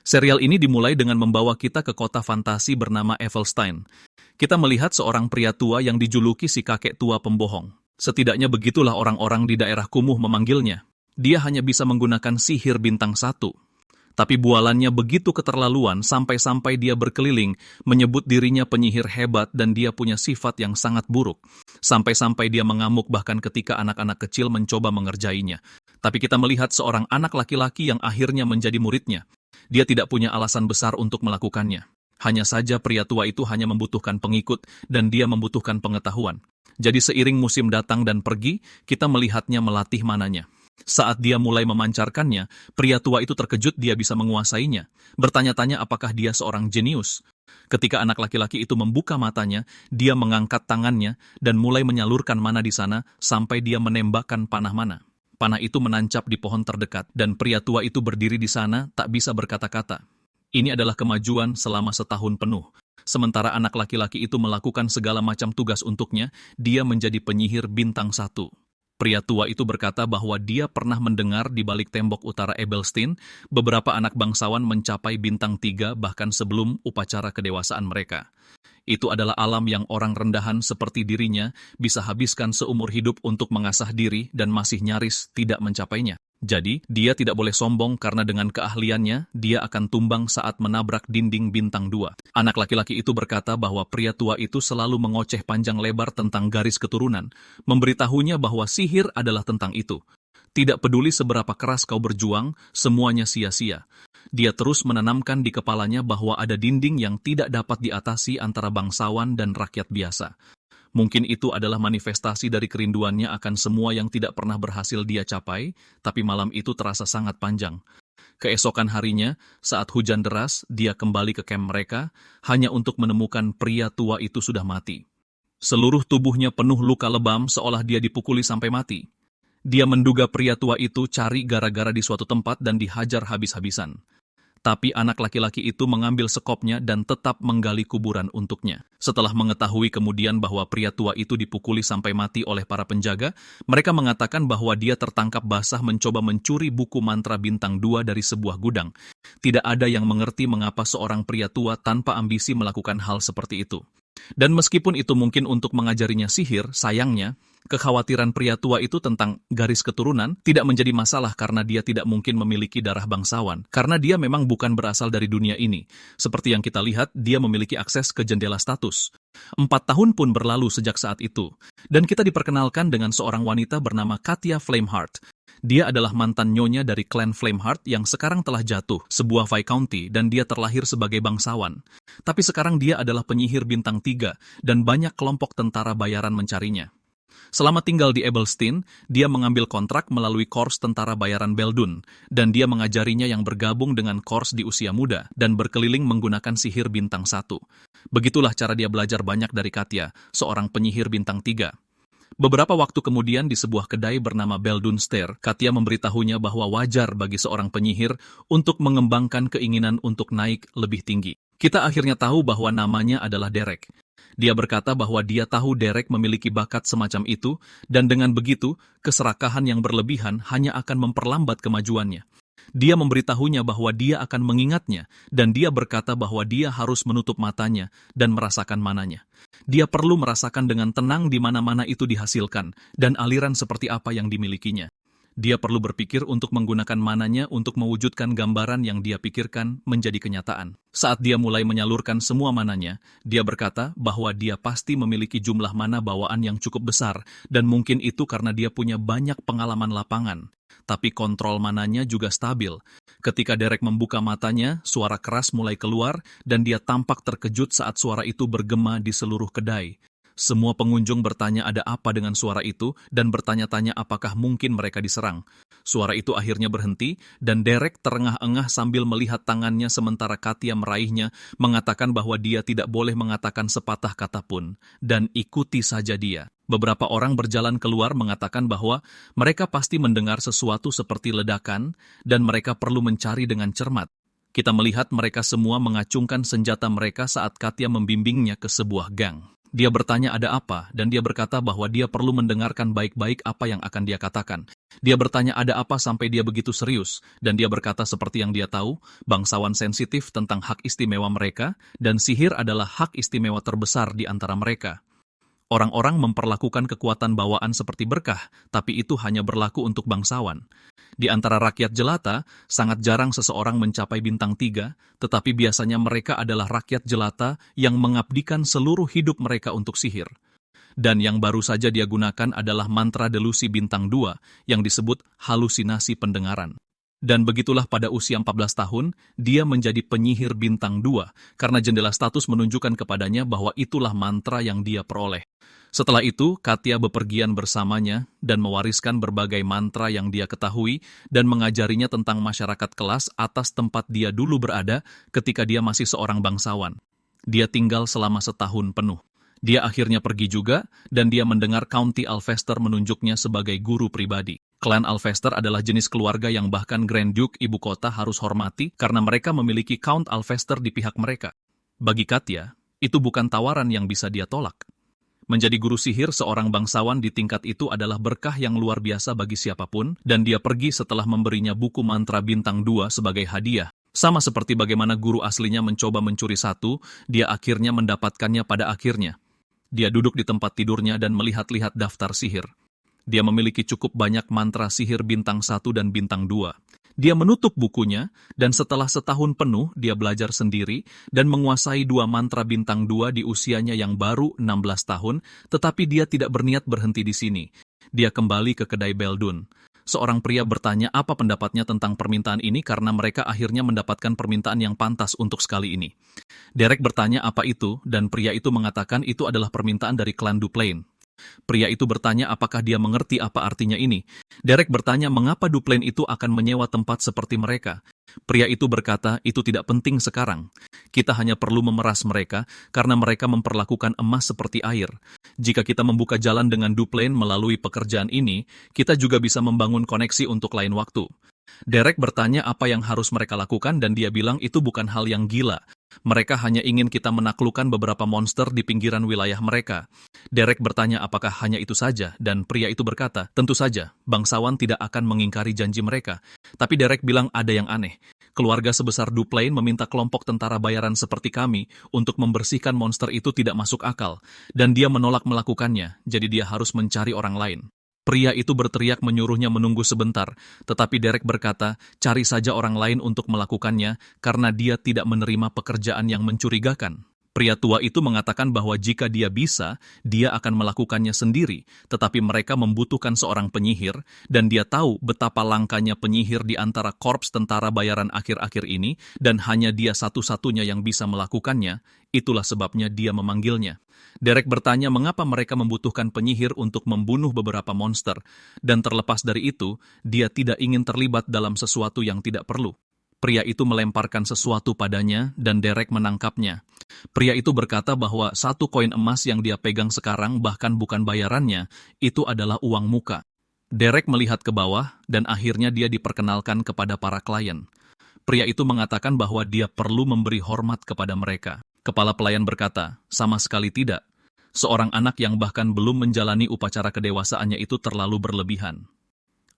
Serial ini dimulai dengan membawa kita ke kota fantasi bernama Evelstein. Kita melihat seorang pria tua yang dijuluki si kakek tua pembohong. Setidaknya begitulah orang-orang di daerah kumuh memanggilnya. Dia hanya bisa menggunakan sihir bintang 1. Tapi bualannya begitu keterlaluan sampai-sampai dia berkeliling, menyebut dirinya penyihir hebat dan dia punya sifat yang sangat buruk. Sampai-sampai dia mengamuk bahkan ketika anak-anak kecil mencoba mengerjainya. Tapi kita melihat seorang anak laki-laki yang akhirnya menjadi muridnya. Dia tidak punya alasan besar untuk melakukannya. Hanya saja pria tua itu hanya membutuhkan pengikut dan dia membutuhkan pengetahuan. Jadi seiring musim datang dan pergi, kita melihatnya melatih mananya. Saat dia mulai memancarkannya, pria tua itu terkejut dia bisa menguasainya. Bertanya-tanya apakah dia seorang jenius. Ketika anak laki-laki itu membuka matanya, dia mengangkat tangannya dan mulai menyalurkan mana di sana sampai dia menembakkan panah mana. Panah itu menancap di pohon terdekat dan pria tua itu berdiri di sana tak bisa berkata-kata. Ini adalah kemajuan selama setahun penuh. Sementara anak laki-laki itu melakukan segala macam tugas untuknya, dia menjadi penyihir bintang 1. Pria tua itu berkata bahwa dia pernah mendengar di balik tembok utara Ebelstein, beberapa anak bangsawan mencapai bintang 3 bahkan sebelum upacara kedewasaan mereka. Itu adalah alam yang orang rendahan seperti dirinya bisa habiskan seumur hidup untuk mengasah diri dan masih nyaris tidak mencapainya. Jadi, dia tidak boleh sombong karena dengan keahliannya, dia akan tumbang saat menabrak dinding bintang 2. Anak laki-laki itu berkata bahwa pria tua itu selalu mengoceh panjang lebar tentang garis keturunan, memberitahunya bahwa sihir adalah tentang itu. Tidak peduli seberapa keras kau berjuang, semuanya sia-sia. Dia terus menanamkan di kepalanya bahwa ada dinding yang tidak dapat diatasi antara bangsawan dan rakyat biasa. Mungkin itu adalah manifestasi dari kerinduannya akan semua yang tidak pernah berhasil dia capai, tapi malam itu terasa sangat panjang. Keesokan harinya, saat hujan deras, dia kembali ke kamp mereka, hanya untuk menemukan pria tua itu sudah mati. Seluruh tubuhnya penuh luka lebam seolah dia dipukuli sampai mati. Dia menduga pria tua itu cari gara-gara di suatu tempat dan dihajar habis-habisan. Tapi anak laki-laki itu mengambil sekopnya dan tetap menggali kuburan untuknya. Setelah mengetahui kemudian bahwa pria tua itu dipukuli sampai mati oleh para penjaga, mereka mengatakan bahwa dia tertangkap basah mencoba mencuri buku mantra bintang 2 dari sebuah gudang. Tidak ada yang mengerti mengapa seorang pria tua tanpa ambisi melakukan hal seperti itu. Dan meskipun itu mungkin untuk mengajarinya sihir, sayangnya, kekhawatiran pria tua itu tentang garis keturunan tidak menjadi masalah karena dia tidak mungkin memiliki darah bangsawan. Karena dia memang bukan berasal dari dunia ini. Seperti yang kita lihat, dia memiliki akses ke jendela status. 4 tahun pun berlalu sejak saat itu. Dan kita diperkenalkan dengan seorang wanita bernama Katja Flameheart. Dia adalah mantan nyonya dari klan Flameheart yang sekarang telah jatuh, sebuah viscounty, dan dia terlahir sebagai bangsawan. Tapi sekarang dia adalah penyihir bintang 3, dan banyak kelompok tentara bayaran mencarinya. Selama tinggal di Ebelstein, dia mengambil kontrak melalui Korps Tentara Bayaran Beldun, dan dia mengajarinya yang bergabung dengan Korps di usia muda, dan berkeliling menggunakan sihir bintang 1. Begitulah cara dia belajar banyak dari Katja, seorang penyihir bintang 3. Beberapa waktu kemudian di sebuah kedai bernama Beldunster, Katja memberitahunya bahwa wajar bagi seorang penyihir untuk mengembangkan keinginan untuk naik lebih tinggi. Kita akhirnya tahu bahwa namanya adalah Derek. Dia berkata bahwa dia tahu Derek memiliki bakat semacam itu, dan dengan begitu, keserakahan yang berlebihan hanya akan memperlambat kemajuannya. Dia memberitahunya bahwa dia akan mengingatnya, dan dia berkata bahwa dia harus menutup matanya dan merasakan mananya. Dia perlu merasakan dengan tenang di mana-mana itu dihasilkan, dan aliran seperti apa yang dimilikinya. Dia perlu berpikir untuk menggunakan mananya untuk mewujudkan gambaran yang dia pikirkan menjadi kenyataan. Saat dia mulai menyalurkan semua mananya, dia berkata bahwa dia pasti memiliki jumlah mana bawaan yang cukup besar, dan mungkin itu karena dia punya banyak pengalaman lapangan. Tapi kontrol mananya juga stabil. Ketika Derek membuka matanya, suara keras mulai keluar, dan dia tampak terkejut saat suara itu bergema di seluruh kedai. Semua pengunjung bertanya ada apa dengan suara itu dan bertanya-tanya apakah mungkin mereka diserang. Suara itu akhirnya berhenti dan Derek terengah-engah sambil melihat tangannya sementara Katja meraihnya, mengatakan bahwa dia tidak boleh mengatakan sepatah kata pun, dan ikuti saja dia. Beberapa orang berjalan keluar mengatakan bahwa mereka pasti mendengar sesuatu seperti ledakan dan mereka perlu mencari dengan cermat. Kita melihat mereka semua mengacungkan senjata mereka saat Katja membimbingnya ke sebuah gang. Dia bertanya ada apa, dan dia berkata bahwa dia perlu mendengarkan baik-baik apa yang akan dia katakan. Dia bertanya ada apa sampai dia begitu serius, dan dia berkata seperti yang dia tahu, bangsawan sensitif tentang hak istimewa mereka, dan sihir adalah hak istimewa terbesar di antara mereka. Orang-orang memperlakukan kekuatan bawaan seperti berkah, tapi itu hanya berlaku untuk bangsawan. Di antara rakyat jelata, sangat jarang seseorang mencapai bintang 3, tetapi biasanya mereka adalah rakyat jelata yang mengabdikan seluruh hidup mereka untuk sihir. Dan yang baru saja dia gunakan adalah mantra delusi bintang 2 yang disebut halusinasi pendengaran. Dan begitulah pada usia 14 tahun, dia menjadi penyihir bintang 2 karena jendela status menunjukkan kepadanya bahwa itulah mantra yang dia peroleh. Setelah itu, Katya bepergian bersamanya dan mewariskan berbagai mantra yang dia ketahui dan mengajarinya tentang masyarakat kelas atas tempat dia dulu berada ketika dia masih seorang bangsawan. Dia tinggal selama setahun penuh. Dia akhirnya pergi juga, dan dia mendengar County Alvester menunjuknya sebagai guru pribadi. Klan Alvester adalah jenis keluarga yang bahkan Grand Duke ibu kota harus hormati karena mereka memiliki Count Alvester di pihak mereka. Bagi Katya, itu bukan tawaran yang bisa dia tolak. Menjadi guru sihir seorang bangsawan di tingkat itu adalah berkah yang luar biasa bagi siapapun, dan dia pergi setelah memberinya buku mantra bintang 2 sebagai hadiah. Sama seperti bagaimana guru aslinya mencoba mencuri satu, dia akhirnya mendapatkannya pada akhirnya. Dia duduk di tempat tidurnya dan melihat-lihat daftar sihir. Dia memiliki cukup banyak mantra sihir bintang 1 dan bintang 2. Dia menutup bukunya, dan setelah setahun penuh dia belajar sendiri dan menguasai 2 mantra bintang 2 di usianya yang baru 16 tahun, tetapi dia tidak berniat berhenti di sini. Dia kembali ke kedai Beldun. Seorang pria bertanya apa pendapatnya tentang permintaan ini karena mereka akhirnya mendapatkan permintaan yang pantas untuk sekali ini. Derek bertanya apa itu, dan pria itu mengatakan itu adalah permintaan dari klan Duplain. Pria itu bertanya apakah dia mengerti apa artinya ini. Derek bertanya mengapa Duplain itu akan menyewa tempat seperti mereka. Pria itu berkata, itu tidak penting sekarang. Kita hanya perlu memeras mereka karena mereka memperlakukan emas seperti air. Jika kita membuka jalan dengan Duplain melalui pekerjaan ini, kita juga bisa membangun koneksi untuk lain waktu. Derek bertanya apa yang harus mereka lakukan dan dia bilang itu bukan hal yang gila. Mereka hanya ingin kita menaklukkan beberapa monster di pinggiran wilayah mereka. Derek bertanya apakah hanya itu saja, dan pria itu berkata, tentu saja, bangsawan tidak akan mengingkari janji mereka. Tapi Derek bilang ada yang aneh. Keluarga sebesar Duplain meminta kelompok tentara bayaran seperti kami untuk membersihkan monster itu tidak masuk akal, dan dia menolak melakukannya, jadi dia harus mencari orang lain. Pria itu berteriak menyuruhnya menunggu sebentar, tetapi Derek berkata, cari saja orang lain untuk melakukannya karena dia tidak menerima pekerjaan yang mencurigakan. Pria tua itu mengatakan bahwa jika dia bisa, dia akan melakukannya sendiri, tetapi mereka membutuhkan seorang penyihir, dan dia tahu betapa langkanya penyihir di antara korps tentara bayaran akhir-akhir ini, dan hanya dia satu-satunya yang bisa melakukannya, itulah sebabnya dia memanggilnya. Derek bertanya mengapa mereka membutuhkan penyihir untuk membunuh beberapa monster, dan terlepas dari itu, dia tidak ingin terlibat dalam sesuatu yang tidak perlu. Pria itu melemparkan sesuatu padanya, dan Derek menangkapnya. Pria itu berkata bahwa 1 koin emas yang dia pegang sekarang bahkan bukan bayarannya, itu adalah uang muka. Derek melihat ke bawah, dan akhirnya dia diperkenalkan kepada para klien. Pria itu mengatakan bahwa dia perlu memberi hormat kepada mereka. Kepala pelayan berkata, sama sekali tidak. Seorang anak yang bahkan belum menjalani upacara kedewasaannya itu terlalu berlebihan.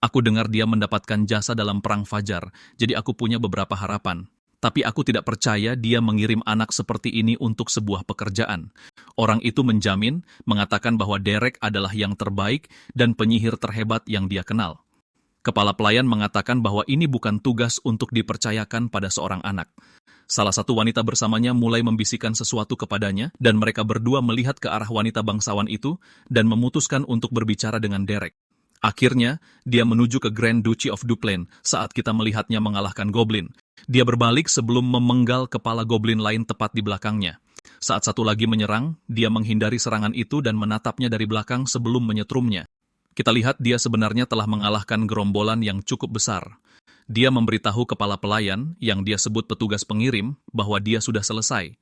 Aku dengar dia mendapatkan jasa dalam perang Fajar, jadi aku punya beberapa harapan. Tapi aku tidak percaya dia mengirim anak seperti ini untuk sebuah pekerjaan. Orang itu menjamin, mengatakan bahwa Derek adalah yang terbaik dan penyihir terhebat yang dia kenal. Kepala pelayan mengatakan bahwa ini bukan tugas untuk dipercayakan pada seorang anak. Salah satu wanita bersamanya mulai membisikkan sesuatu kepadanya, dan mereka berdua melihat ke arah wanita bangsawan itu dan memutuskan untuk berbicara dengan Derek. Akhirnya, dia menuju ke Grand Duchy of Duplain saat kita melihatnya mengalahkan goblin. Dia berbalik sebelum memenggal kepala goblin lain tepat di belakangnya. Saat satu lagi menyerang, dia menghindari serangan itu dan menatapnya dari belakang sebelum menyetrumnya. Kita lihat dia sebenarnya telah mengalahkan gerombolan yang cukup besar. Dia memberitahu kepala pelayan, yang dia sebut petugas pengirim, bahwa dia sudah selesai.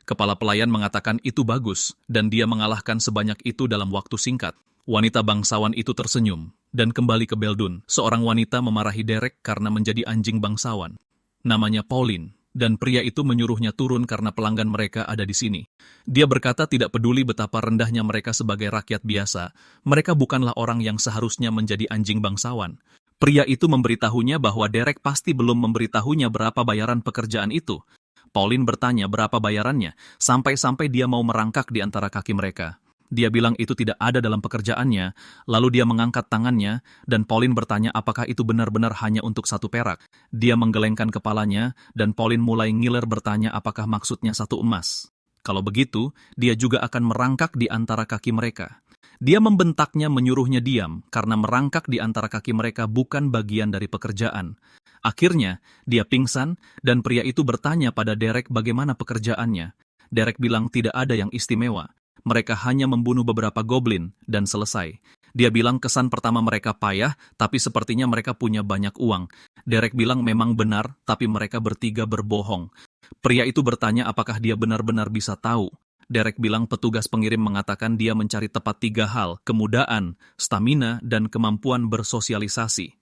Kepala pelayan mengatakan itu bagus, dan dia mengalahkan sebanyak itu dalam waktu singkat. Wanita bangsawan itu tersenyum, dan kembali ke Beldun. Seorang wanita memarahi Derek karena menjadi anjing bangsawan. Namanya Pauline. Dan pria itu menyuruhnya turun karena pelanggan mereka ada di sini. Dia berkata tidak peduli betapa rendahnya mereka sebagai rakyat biasa, mereka bukanlah orang yang seharusnya menjadi anjing bangsawan. Pria itu memberitahunya bahwa Derek pasti belum memberitahunya berapa bayaran pekerjaan itu. Pauline bertanya berapa bayarannya, sampai-sampai dia mau merangkak di antara kaki mereka. Dia bilang itu tidak ada dalam pekerjaannya, lalu dia mengangkat tangannya, dan Pauline bertanya apakah itu benar-benar hanya untuk 1 perak. Dia menggelengkan kepalanya, dan Pauline mulai ngiler bertanya apakah maksudnya 1 emas. Kalau begitu, dia juga akan merangkak di antara kaki mereka. Dia membentaknya menyuruhnya diam, karena merangkak di antara kaki mereka bukan bagian dari pekerjaan. Akhirnya, dia pingsan, dan pria itu bertanya pada Derek bagaimana pekerjaannya. Derek bilang tidak ada yang istimewa. Mereka hanya membunuh beberapa goblin, dan selesai. Dia bilang kesan pertama mereka payah, tapi sepertinya mereka punya banyak uang. Derek bilang memang benar, tapi mereka bertiga berbohong. Pria itu bertanya apakah dia benar-benar bisa tahu. Derek bilang petugas pengirim mengatakan dia mencari tepat 3 hal, kemudahan, stamina, dan kemampuan bersosialisasi.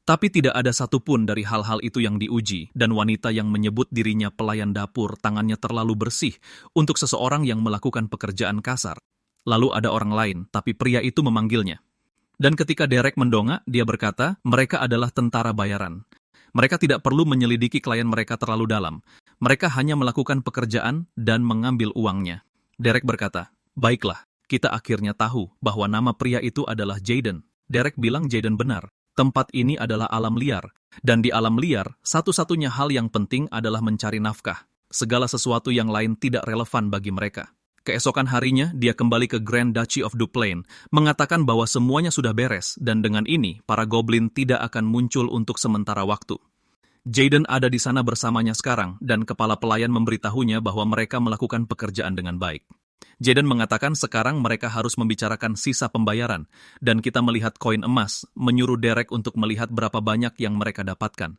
Tapi tidak ada satupun dari hal-hal itu yang diuji, dan wanita yang menyebut dirinya pelayan dapur tangannya terlalu bersih untuk seseorang yang melakukan pekerjaan kasar. Lalu ada orang lain, tapi pria itu memanggilnya. Dan ketika Derek mendongak, dia berkata, mereka adalah tentara bayaran. Mereka tidak perlu menyelidiki klien mereka terlalu dalam. Mereka hanya melakukan pekerjaan dan mengambil uangnya. Derek berkata, baiklah, kita akhirnya tahu bahwa nama pria itu adalah Jaden. Derek bilang Jaden benar. Tempat ini adalah alam liar, dan di alam liar, satu-satunya hal yang penting adalah mencari nafkah. Segala sesuatu yang lain tidak relevan bagi mereka. Keesokan harinya, dia kembali ke Grand Duchy of Duplain, mengatakan bahwa semuanya sudah beres, dan dengan ini, para goblin tidak akan muncul untuk sementara waktu. Jaden ada di sana bersamanya sekarang, dan kepala pelayan memberitahunya bahwa mereka melakukan pekerjaan dengan baik. Jaden mengatakan sekarang mereka harus membicarakan sisa pembayaran, dan kita melihat koin emas, menyuruh Derek untuk melihat berapa banyak yang mereka dapatkan.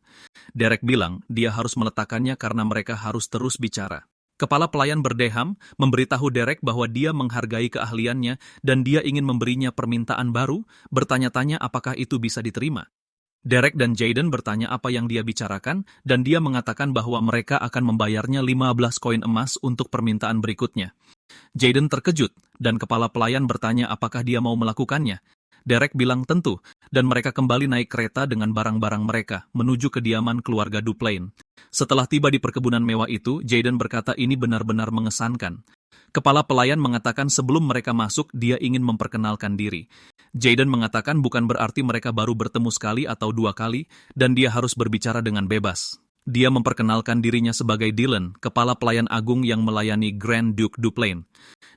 Derek bilang dia harus meletakkannya karena mereka harus terus bicara. Kepala pelayan berdeham, memberitahu Derek bahwa dia menghargai keahliannya dan dia ingin memberinya permintaan baru, bertanya-tanya apakah itu bisa diterima. Derek dan Jaden bertanya apa yang dia bicarakan, dan dia mengatakan bahwa mereka akan membayarnya 15 koin emas untuk permintaan berikutnya. Jaden terkejut, dan kepala pelayan bertanya apakah dia mau melakukannya. Derek bilang tentu, dan mereka kembali naik kereta dengan barang-barang mereka, menuju kediaman keluarga Duplain. Setelah tiba di perkebunan mewah itu, Jaden berkata ini benar-benar mengesankan. Kepala pelayan mengatakan sebelum mereka masuk, dia ingin memperkenalkan diri. Jaden mengatakan bukan berarti mereka baru bertemu sekali atau 2 kali, dan dia harus berbicara dengan bebas. Dia memperkenalkan dirinya sebagai Dylan, kepala pelayan agung yang melayani Grand Duke Duplain.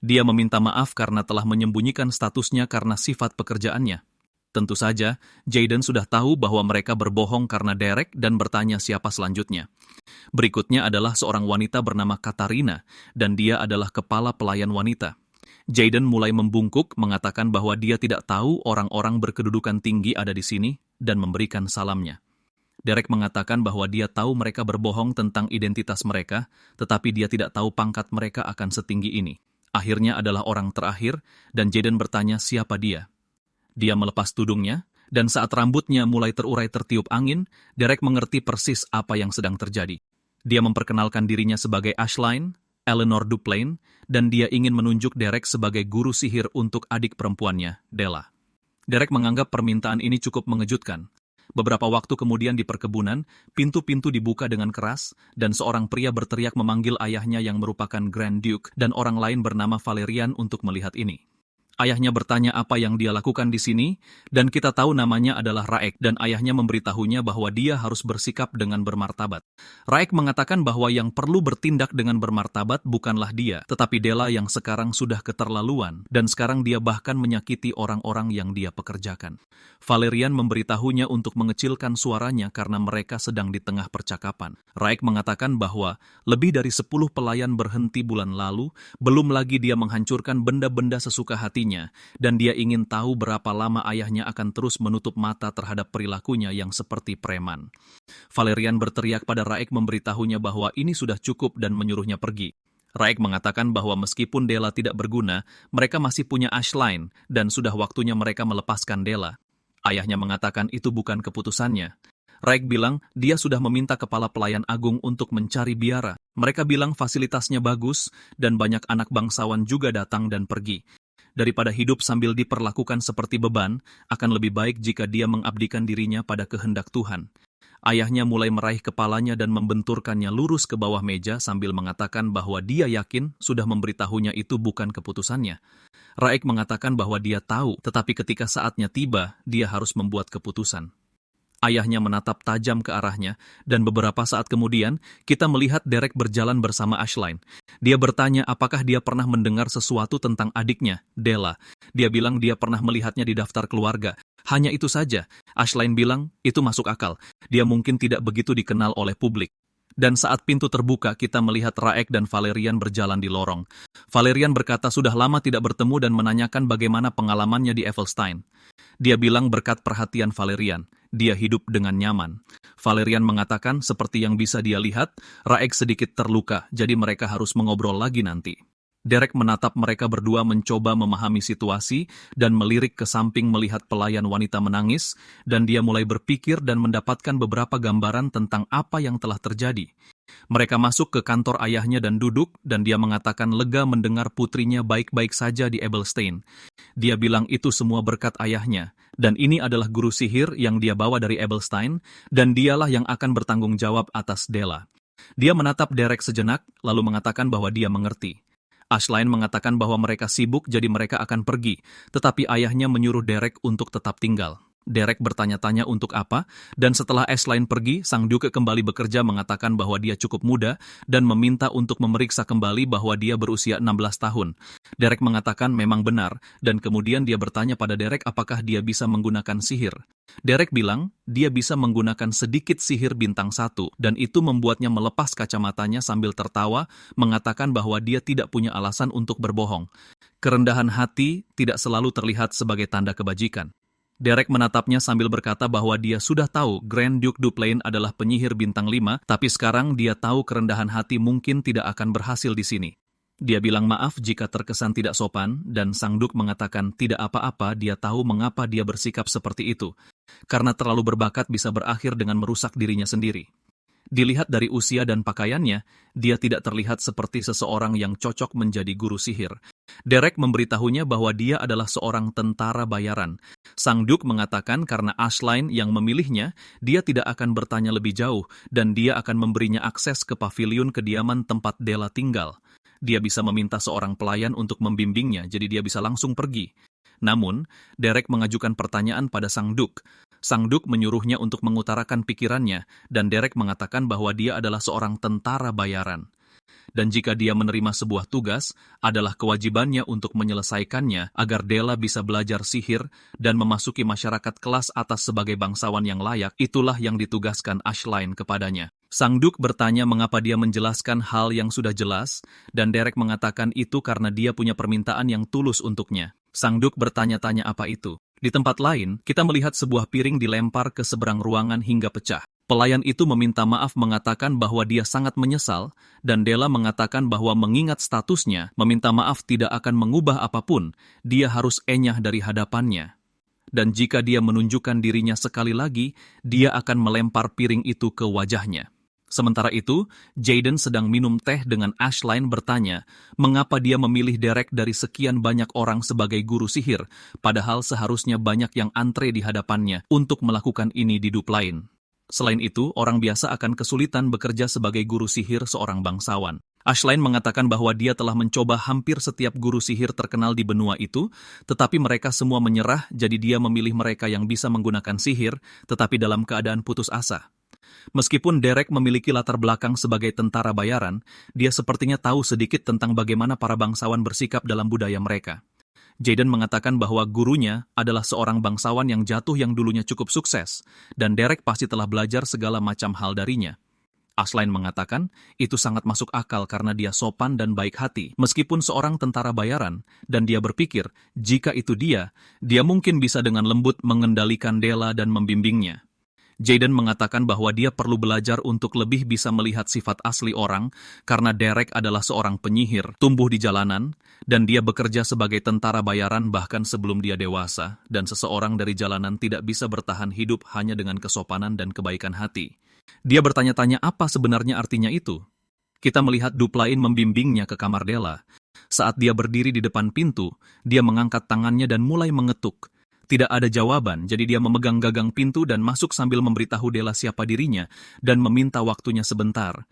Dia meminta maaf karena telah menyembunyikan statusnya karena sifat pekerjaannya. Tentu saja, Jaden sudah tahu bahwa mereka berbohong karena Derek dan bertanya siapa selanjutnya. Berikutnya adalah seorang wanita bernama Katarina, dan dia adalah kepala pelayan wanita. Jaden mulai membungkuk mengatakan bahwa dia tidak tahu orang-orang berkedudukan tinggi ada di sini dan memberikan salamnya. Derek mengatakan bahwa dia tahu mereka berbohong tentang identitas mereka, tetapi dia tidak tahu pangkat mereka akan setinggi ini. Akhirnya adalah orang terakhir, dan Jaden bertanya siapa dia. Dia melepas tudungnya, dan saat rambutnya mulai terurai tertiup angin, Derek mengerti persis apa yang sedang terjadi. Dia memperkenalkan dirinya sebagai Ashline, Eleanor Duplain, dan dia ingin menunjuk Derek sebagai guru sihir untuk adik perempuannya, Della. Derek menganggap permintaan ini cukup mengejutkan. Beberapa waktu kemudian di perkebunan, pintu-pintu dibuka dengan keras, dan seorang pria berteriak memanggil ayahnya yang merupakan Grand Duke dan orang lain bernama Valerian untuk melihat ini. Ayahnya bertanya apa yang dia lakukan di sini, dan kita tahu namanya adalah Raek, dan ayahnya memberitahunya bahwa dia harus bersikap dengan bermartabat. Raek mengatakan bahwa yang perlu bertindak dengan bermartabat bukanlah dia, tetapi Della yang sekarang sudah keterlaluan, dan sekarang dia bahkan menyakiti orang-orang yang dia pekerjakan. Valerian memberitahunya untuk mengecilkan suaranya karena mereka sedang di tengah percakapan. Raek mengatakan bahwa lebih dari 10 pelayan berhenti bulan lalu, belum lagi dia menghancurkan benda-benda sesuka hatinya, dan dia ingin tahu berapa lama ayahnya akan terus menutup mata terhadap perilakunya yang seperti preman. Valerian berteriak pada Raek memberitahunya bahwa ini sudah cukup dan menyuruhnya pergi. Raek mengatakan bahwa meskipun Della tidak berguna, mereka masih punya Ashline dan sudah waktunya mereka melepaskan Della. Ayahnya mengatakan itu bukan keputusannya. Raek bilang dia sudah meminta kepala pelayan agung untuk mencari biara. Mereka bilang fasilitasnya bagus dan banyak anak bangsawan juga datang dan pergi. Daripada hidup sambil diperlakukan seperti beban, akan lebih baik jika dia mengabdikan dirinya pada kehendak Tuhan. Ayahnya mulai meraih kepalanya dan membenturkannya lurus ke bawah meja sambil mengatakan bahwa dia yakin sudah memberitahunya itu bukan keputusannya. Raek mengatakan bahwa dia tahu, tetapi ketika saatnya tiba, dia harus membuat keputusan. Ayahnya menatap tajam ke arahnya, dan beberapa saat kemudian, kita melihat Derek berjalan bersama Ashline. Dia bertanya apakah dia pernah mendengar sesuatu tentang adiknya, Della. Dia bilang dia pernah melihatnya di daftar keluarga. Hanya itu saja. Ashline bilang, itu masuk akal. Dia mungkin tidak begitu dikenal oleh publik. Dan saat pintu terbuka, kita melihat Raek dan Valerian berjalan di lorong. Valerian berkata sudah lama tidak bertemu dan menanyakan bagaimana pengalamannya di Evelstein. Dia bilang berkat perhatian Valerian, dia hidup dengan nyaman. Valerian mengatakan seperti yang bisa dia lihat, Raek sedikit terluka, jadi mereka harus mengobrol lagi nanti. Derek menatap mereka berdua mencoba memahami situasi dan melirik ke samping melihat pelayan wanita menangis, dan dia mulai berpikir dan mendapatkan beberapa gambaran tentang apa yang telah terjadi. Mereka masuk ke kantor ayahnya dan duduk, dan dia mengatakan lega mendengar putrinya baik-baik saja di Evelstein. Dia bilang itu semua berkat ayahnya, dan ini adalah guru sihir yang dia bawa dari Evelstein, dan dialah yang akan bertanggung jawab atas Della. Dia menatap Derek sejenak, lalu mengatakan bahwa dia mengerti. Ashline mengatakan bahwa mereka sibuk jadi mereka akan pergi, tetapi ayahnya menyuruh Derek untuk tetap tinggal. Derek bertanya-tanya untuk apa, dan setelah Ashline pergi, sang duke kembali bekerja mengatakan bahwa dia cukup muda dan meminta untuk memeriksa kembali bahwa dia berusia 16 tahun. Derek mengatakan memang benar, dan kemudian dia bertanya pada Derek apakah dia bisa menggunakan sihir. Derek bilang dia bisa menggunakan sedikit sihir bintang 1, dan itu membuatnya melepas kacamatanya sambil tertawa, mengatakan bahwa dia tidak punya alasan untuk berbohong. Kerendahan hati tidak selalu terlihat sebagai tanda kebajikan. Derek menatapnya sambil berkata bahwa dia sudah tahu Grand Duke Duplain adalah penyihir bintang 5, tapi sekarang dia tahu kerendahan hati mungkin tidak akan berhasil di sini. Dia bilang maaf jika terkesan tidak sopan, dan sang Duke mengatakan tidak apa-apa, dia tahu mengapa dia bersikap seperti itu. Karena terlalu berbakat bisa berakhir dengan merusak dirinya sendiri. Dilihat dari usia dan pakaiannya, dia tidak terlihat seperti seseorang yang cocok menjadi guru sihir. Derek memberitahunya bahwa dia adalah seorang tentara bayaran. Sang Duke mengatakan karena Ashline yang memilihnya, dia tidak akan bertanya lebih jauh, dan dia akan memberinya akses ke pavilion kediaman tempat Della tinggal. Dia bisa meminta seorang pelayan untuk membimbingnya, jadi dia bisa langsung pergi. Namun, Derek mengajukan pertanyaan pada Sang Duke. Sang Duke menyuruhnya untuk mengutarakan pikirannya, dan Derek mengatakan bahwa dia adalah seorang tentara bayaran. Dan jika dia menerima sebuah tugas, adalah kewajibannya untuk menyelesaikannya agar Della bisa belajar sihir dan memasuki masyarakat kelas atas sebagai bangsawan yang layak. Itulah yang ditugaskan Ashline kepadanya. Sang Duke bertanya mengapa dia menjelaskan hal yang sudah jelas, dan Derek mengatakan itu karena dia punya permintaan yang tulus untuknya. Sang Duke bertanya-tanya apa itu. Di tempat lain, kita melihat sebuah piring dilempar ke seberang ruangan hingga pecah. Pelayan itu meminta maaf mengatakan bahwa dia sangat menyesal, dan Della mengatakan bahwa mengingat statusnya, meminta maaf tidak akan mengubah apapun, dia harus enyah dari hadapannya. Dan jika dia menunjukkan dirinya sekali lagi, dia akan melempar piring itu ke wajahnya. Sementara itu, Jaden sedang minum teh dengan Ashline bertanya, mengapa dia memilih Derek dari sekian banyak orang sebagai guru sihir, padahal seharusnya banyak yang antre di hadapannya untuk melakukan ini di Duplain. Selain itu, orang biasa akan kesulitan bekerja sebagai guru sihir seorang bangsawan. Ashline mengatakan bahwa dia telah mencoba hampir setiap guru sihir terkenal di benua itu, tetapi mereka semua menyerah, jadi dia memilih mereka yang bisa menggunakan sihir, tetapi dalam keadaan putus asa. Meskipun Derek memiliki latar belakang sebagai tentara bayaran, dia sepertinya tahu sedikit tentang bagaimana para bangsawan bersikap dalam budaya mereka. Jaden mengatakan bahwa gurunya adalah seorang bangsawan yang jatuh yang dulunya cukup sukses, dan Derek pasti telah belajar segala macam hal darinya. Ashline mengatakan, itu sangat masuk akal karena dia sopan dan baik hati, meskipun seorang tentara bayaran, dan dia berpikir, jika itu dia mungkin bisa dengan lembut mengendalikan Della dan membimbingnya. Jaden mengatakan bahwa dia perlu belajar untuk lebih bisa melihat sifat asli orang karena Derek adalah seorang penyihir, tumbuh di jalanan, dan dia bekerja sebagai tentara bayaran bahkan sebelum dia dewasa, dan seseorang dari jalanan tidak bisa bertahan hidup hanya dengan kesopanan dan kebaikan hati. Dia bertanya-tanya apa sebenarnya artinya itu. Kita melihat dup lain membimbingnya ke kamar Della. Saat dia berdiri di depan pintu, dia mengangkat tangannya dan mulai mengetuk. Tidak ada jawaban, jadi dia memegang gagang pintu dan masuk sambil memberitahu Della siapa dirinya dan meminta waktunya sebentar.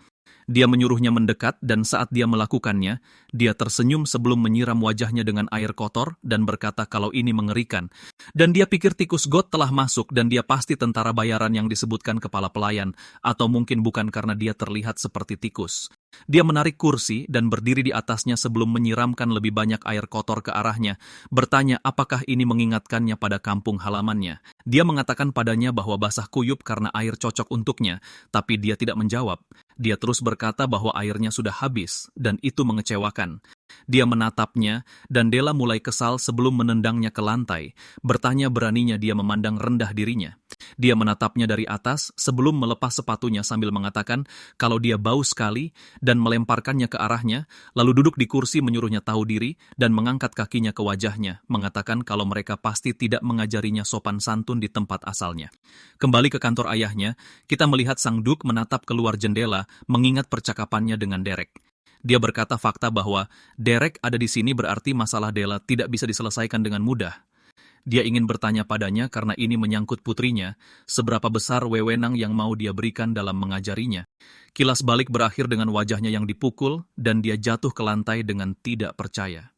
Dia menyuruhnya mendekat dan saat dia melakukannya, dia tersenyum sebelum menyiram wajahnya dengan air kotor dan berkata kalau ini mengerikan. Dan dia pikir tikus got telah masuk dan dia pasti tentara bayaran yang disebutkan kepala pelayan, atau mungkin bukan karena dia terlihat seperti tikus. Dia menarik kursi dan berdiri di atasnya sebelum menyiramkan lebih banyak air kotor ke arahnya, bertanya apakah ini mengingatkannya pada kampung halamannya. Dia mengatakan padanya bahwa basah kuyup karena air cocok untuknya, tapi dia tidak menjawab. Dia terus berkata bahwa airnya sudah habis, dan itu mengecewakan. Dia menatapnya, dan Della mulai kesal sebelum menendangnya ke lantai, bertanya beraninya dia memandang rendah dirinya. Dia menatapnya dari atas sebelum melepas sepatunya sambil mengatakan kalau dia bau sekali dan melemparkannya ke arahnya, lalu duduk di kursi menyuruhnya tahu diri dan mengangkat kakinya ke wajahnya, mengatakan kalau mereka pasti tidak mengajarinya sopan santun di tempat asalnya. Kembali ke kantor ayahnya, kita melihat sang Duk menatap keluar jendela mengingat percakapannya dengan Derek. Dia berkata fakta bahwa Derek ada di sini berarti masalah Della tidak bisa diselesaikan dengan mudah. Dia ingin bertanya padanya karena ini menyangkut putrinya, seberapa besar wewenang yang mau dia berikan dalam mengajarinya. Kilas balik berakhir dengan wajahnya yang dipukul dan dia jatuh ke lantai dengan tidak percaya.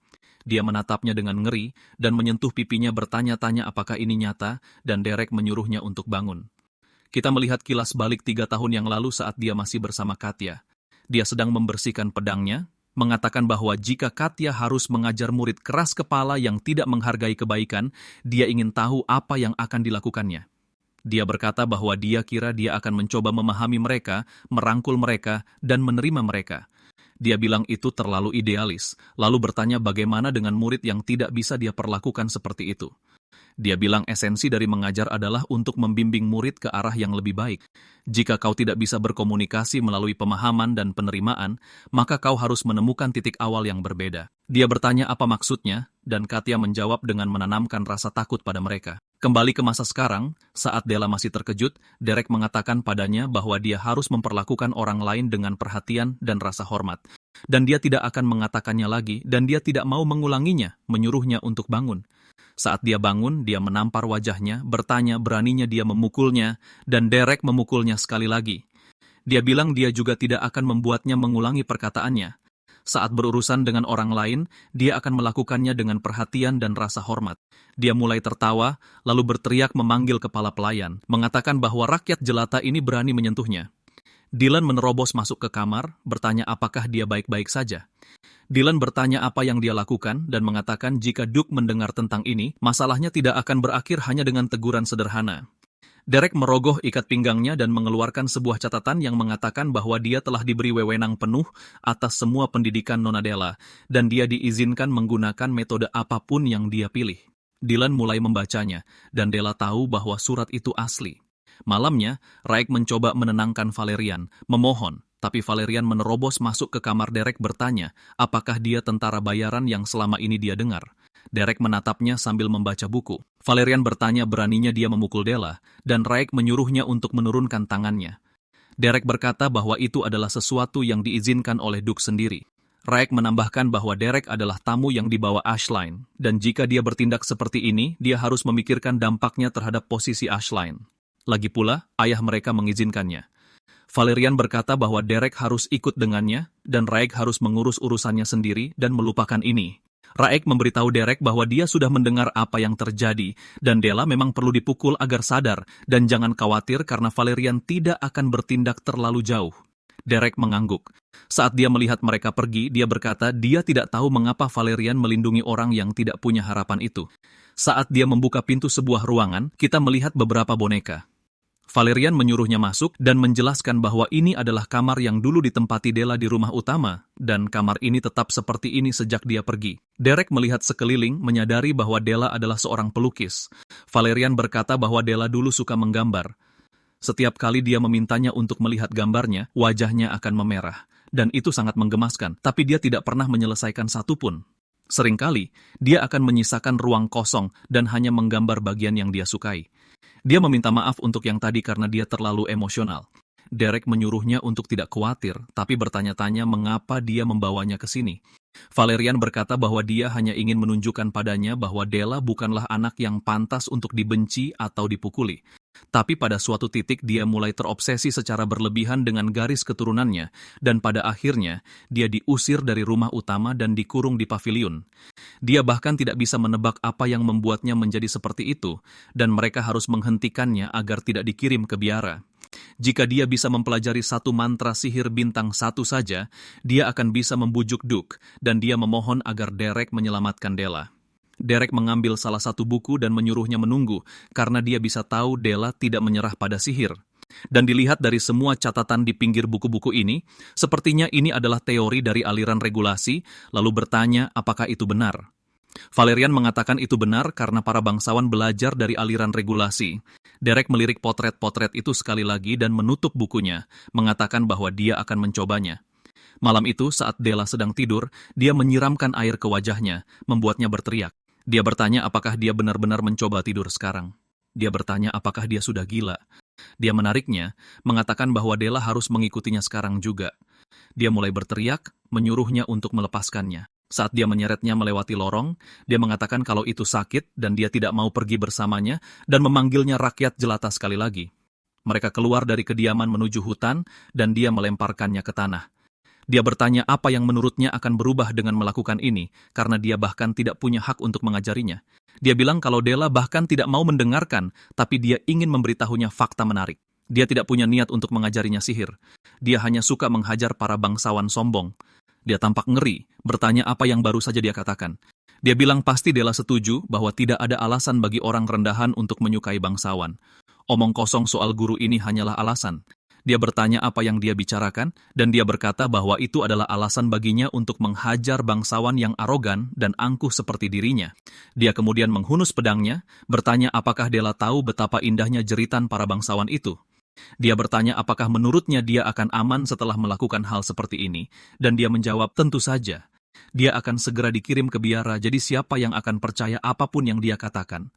Dia menatapnya dengan ngeri dan menyentuh pipinya bertanya-tanya apakah ini nyata dan Derek menyuruhnya untuk bangun. Kita melihat kilas balik 3 tahun yang lalu saat dia masih bersama Katya. Dia sedang membersihkan pedangnya, mengatakan bahwa jika Katya harus mengajar murid keras kepala yang tidak menghargai kebaikan, dia ingin tahu apa yang akan dilakukannya. Dia berkata bahwa dia kira dia akan mencoba memahami mereka, merangkul mereka, dan menerima mereka. Dia bilang itu terlalu idealis, lalu bertanya bagaimana dengan murid yang tidak bisa dia perlakukan seperti itu. Dia bilang esensi dari mengajar adalah untuk membimbing murid ke arah yang lebih baik. Jika kau tidak bisa berkomunikasi melalui pemahaman dan penerimaan, maka kau harus menemukan titik awal yang berbeda. Dia bertanya apa maksudnya, dan Katya menjawab dengan menanamkan rasa takut pada mereka. Kembali ke masa sekarang, saat Della masih terkejut, Derek mengatakan padanya bahwa dia harus memperlakukan orang lain dengan perhatian dan rasa hormat. Dan dia tidak akan mengatakannya lagi, dan dia tidak mau mengulanginya, menyuruhnya untuk bangun. Saat dia bangun, dia menampar wajahnya, bertanya beraninya dia memukulnya, dan Derek memukulnya sekali lagi. Dia bilang dia juga tidak akan membuatnya mengulangi perkataannya. Saat berurusan dengan orang lain, dia akan melakukannya dengan perhatian dan rasa hormat. Dia mulai tertawa, lalu berteriak memanggil kepala pelayan, mengatakan bahwa rakyat jelata ini berani menyentuhnya. Dylan menerobos masuk ke kamar, bertanya apakah dia baik-baik saja. Dylan bertanya apa yang dia lakukan dan mengatakan jika Duke mendengar tentang ini, masalahnya tidak akan berakhir hanya dengan teguran sederhana. Derek merogoh ikat pinggangnya dan mengeluarkan sebuah catatan yang mengatakan bahwa dia telah diberi wewenang penuh atas semua pendidikan Nona Della, dan dia diizinkan menggunakan metode apapun yang dia pilih. Dylan mulai membacanya, dan Della tahu bahwa surat itu asli. Malamnya, Raik mencoba menenangkan Valerian, memohon, tapi Valerian menerobos masuk ke kamar Derek bertanya, apakah dia tentara bayaran yang selama ini dia dengar. Derek menatapnya sambil membaca buku. Valerian bertanya beraninya dia memukul Della, dan Raik menyuruhnya untuk menurunkan tangannya. Derek berkata bahwa itu adalah sesuatu yang diizinkan oleh Duke sendiri. Raik menambahkan bahwa Derek adalah tamu yang dibawa Ashline, dan jika dia bertindak seperti ini, dia harus memikirkan dampaknya terhadap posisi Ashline. Lagi pula, ayah mereka mengizinkannya. Valerian berkata bahwa Derek harus ikut dengannya, dan Raik harus mengurus urusannya sendiri dan melupakan ini. Raik memberitahu Derek bahwa dia sudah mendengar apa yang terjadi, dan Della memang perlu dipukul agar sadar, dan jangan khawatir karena Valerian tidak akan bertindak terlalu jauh. Derek mengangguk. Saat dia melihat mereka pergi, dia berkata dia tidak tahu mengapa Valerian melindungi orang yang tidak punya harapan itu. Saat dia membuka pintu sebuah ruangan, kita melihat beberapa boneka. Valerian menyuruhnya masuk dan menjelaskan bahwa ini adalah kamar yang dulu ditempati Della di rumah utama, dan kamar ini tetap seperti ini sejak dia pergi. Derek melihat sekeliling, menyadari bahwa Della adalah seorang pelukis. Valerian berkata bahwa Della dulu suka menggambar. Setiap kali dia memintanya untuk melihat gambarnya, wajahnya akan memerah. Dan itu sangat menggemaskan, tapi dia tidak pernah menyelesaikan satu pun. Seringkali, dia akan menyisakan ruang kosong dan hanya menggambar bagian yang dia sukai. Dia meminta maaf untuk yang tadi karena dia terlalu emosional. Derek menyuruhnya untuk tidak khawatir, tapi bertanya-tanya mengapa dia membawanya ke sini. Valerian berkata bahwa dia hanya ingin menunjukkan padanya bahwa Della bukanlah anak yang pantas untuk dibenci atau dipukuli. Tapi pada suatu titik dia mulai terobsesi secara berlebihan dengan garis keturunannya, dan pada akhirnya dia diusir dari rumah utama dan dikurung di pavilion. Dia bahkan tidak bisa menebak apa yang membuatnya menjadi seperti itu, dan mereka harus menghentikannya agar tidak dikirim ke biara. Jika dia bisa mempelajari satu mantra sihir bintang satu saja, dia akan bisa membujuk Duke, dan dia memohon agar Derek menyelamatkan Della. Derek mengambil salah satu buku dan menyuruhnya menunggu, karena dia bisa tahu Della tidak menyerah pada sihir. Dan dilihat dari semua catatan di pinggir buku-buku ini, sepertinya ini adalah teori dari aliran regulasi, lalu bertanya apakah itu benar. Valerian mengatakan itu benar karena para bangsawan belajar dari aliran regulasi. Derek melirik potret-potret itu sekali lagi dan menutup bukunya, mengatakan bahwa dia akan mencobanya. Malam itu, saat Della sedang tidur, dia menyiramkan air ke wajahnya, membuatnya berteriak. Dia bertanya apakah dia benar-benar mencoba tidur sekarang. Dia bertanya apakah dia sudah gila. Dia menariknya, mengatakan bahwa Della harus mengikutinya sekarang juga. Dia mulai berteriak, menyuruhnya untuk melepaskannya. Saat dia menyeretnya melewati lorong, dia mengatakan kalau itu sakit dan dia tidak mau pergi bersamanya dan memanggilnya rakyat jelata sekali lagi. Mereka keluar dari kediaman menuju hutan dan dia melemparkannya ke tanah. Dia bertanya apa yang menurutnya akan berubah dengan melakukan ini, karena dia bahkan tidak punya hak untuk mengajarinya. Dia bilang kalau Della bahkan tidak mau mendengarkan, tapi dia ingin memberitahunya fakta menarik. Dia tidak punya niat untuk mengajarinya sihir. Dia hanya suka menghajar para bangsawan sombong. Dia tampak ngeri, bertanya apa yang baru saja dia katakan. Dia bilang pasti Della setuju bahwa tidak ada alasan bagi orang rendahan untuk menyukai bangsawan. Omong kosong soal guru ini hanyalah alasan. Dia bertanya apa yang dia bicarakan, dan dia berkata bahwa itu adalah alasan baginya untuk menghajar bangsawan yang arogan dan angkuh seperti dirinya. Dia kemudian menghunus pedangnya, bertanya apakah Della tahu betapa indahnya jeritan para bangsawan itu. Dia bertanya apakah menurutnya dia akan aman setelah melakukan hal seperti ini, dan dia menjawab tentu saja. Dia akan segera dikirim ke biara, jadi siapa yang akan percaya apapun yang dia katakan.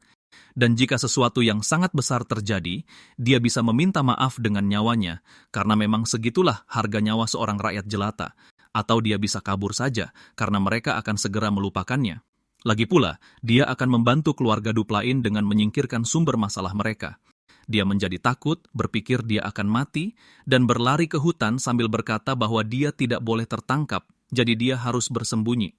Dan jika sesuatu yang sangat besar terjadi, dia bisa meminta maaf dengan nyawanya, karena memang segitulah harga nyawa seorang rakyat jelata. Atau dia bisa kabur saja, karena mereka akan segera melupakannya. Lagi pula, dia akan membantu keluarga Duplain dengan menyingkirkan sumber masalah mereka. Dia menjadi takut, berpikir dia akan mati, dan berlari ke hutan sambil berkata bahwa dia tidak boleh tertangkap, jadi dia harus bersembunyi.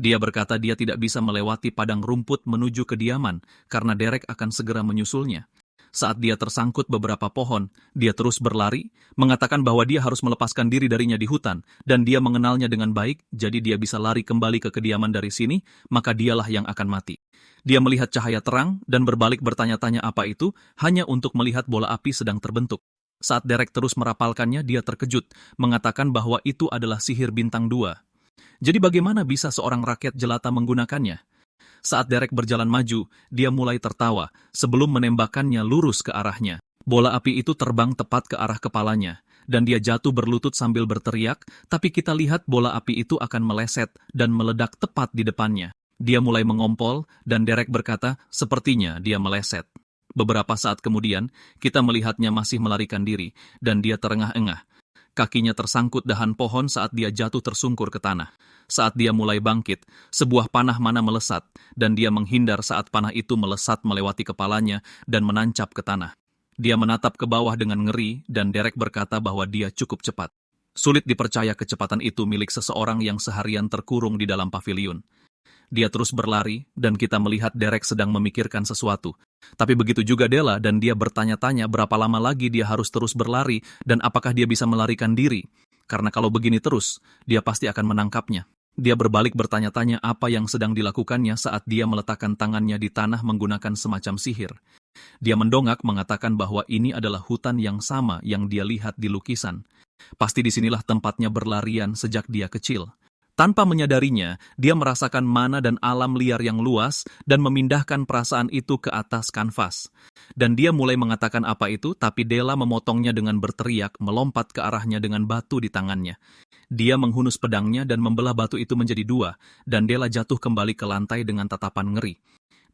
Dia berkata dia tidak bisa melewati padang rumput menuju kediaman, karena Derek akan segera menyusulnya. Saat dia tersangkut beberapa pohon, dia terus berlari, mengatakan bahwa dia harus melepaskan diri darinya di hutan, dan dia mengenalnya dengan baik, jadi dia bisa lari kembali ke kediaman dari sini, maka dialah yang akan mati. Dia melihat cahaya terang, dan berbalik bertanya-tanya apa itu, hanya untuk melihat bola api sedang terbentuk. Saat Derek terus merapalkannya, dia terkejut, mengatakan bahwa itu adalah sihir bintang 2. Jadi bagaimana bisa seorang rakyat jelata menggunakannya? Saat Derek berjalan maju, dia mulai tertawa sebelum menembakkannya lurus ke arahnya. Bola api itu terbang tepat ke arah kepalanya, dan dia jatuh berlutut sambil berteriak, tapi kita lihat bola api itu akan meleset dan meledak tepat di depannya. Dia mulai mengompol, dan Derek berkata, sepertinya dia meleset. Beberapa saat kemudian, kita melihatnya masih melarikan diri, dan dia terengah-engah. Kakinya tersangkut dahan pohon saat dia jatuh tersungkur ke tanah. Saat dia mulai bangkit, sebuah panah mana melesat, dan dia menghindar saat panah itu melesat melewati kepalanya dan menancap ke tanah. Dia menatap ke bawah dengan ngeri, dan Derek berkata bahwa dia cukup cepat. Sulit dipercaya kecepatan itu milik seseorang yang seharian terkurung di dalam pavilion. Dia terus berlari, dan kita melihat Derek sedang memikirkan sesuatu. Tapi begitu juga Della, dan dia bertanya-tanya berapa lama lagi dia harus terus berlari, dan apakah dia bisa melarikan diri. Karena kalau begini terus, dia pasti akan menangkapnya. Dia berbalik bertanya-tanya apa yang sedang dilakukannya saat dia meletakkan tangannya di tanah menggunakan semacam sihir. Dia mendongak mengatakan bahwa ini adalah hutan yang sama yang dia lihat di lukisan. Pasti disinilah tempatnya berlarian sejak dia kecil. Tanpa menyadarinya, dia merasakan mana dan alam liar yang luas dan memindahkan perasaan itu ke atas kanvas. Dan dia mulai mengatakan apa itu, tapi Della memotongnya dengan berteriak, melompat ke arahnya dengan batu di tangannya. Dia menghunus pedangnya dan membelah batu itu menjadi dua, dan Della jatuh kembali ke lantai dengan tatapan ngeri.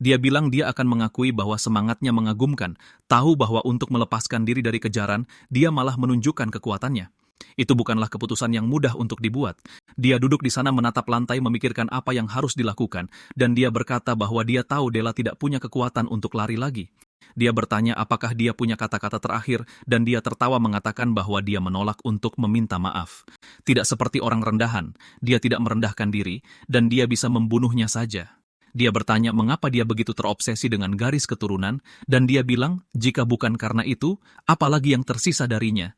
Dia bilang dia akan mengakui bahwa semangatnya mengagumkan, tahu bahwa untuk melepaskan diri dari kejaran, dia malah menunjukkan kekuatannya. Itu bukanlah keputusan yang mudah untuk dibuat. Dia duduk di sana menatap lantai memikirkan apa yang harus dilakukan, dan dia berkata bahwa dia tahu Della tidak punya kekuatan untuk lari lagi. Dia bertanya apakah dia punya kata-kata terakhir, dan dia tertawa mengatakan bahwa dia menolak untuk meminta maaf. Tidak seperti orang rendahan, dia tidak merendahkan diri, dan dia bisa membunuhnya saja. Dia bertanya mengapa dia begitu terobsesi dengan garis keturunan, dan dia bilang, jika bukan karena itu, apalagi yang tersisa darinya.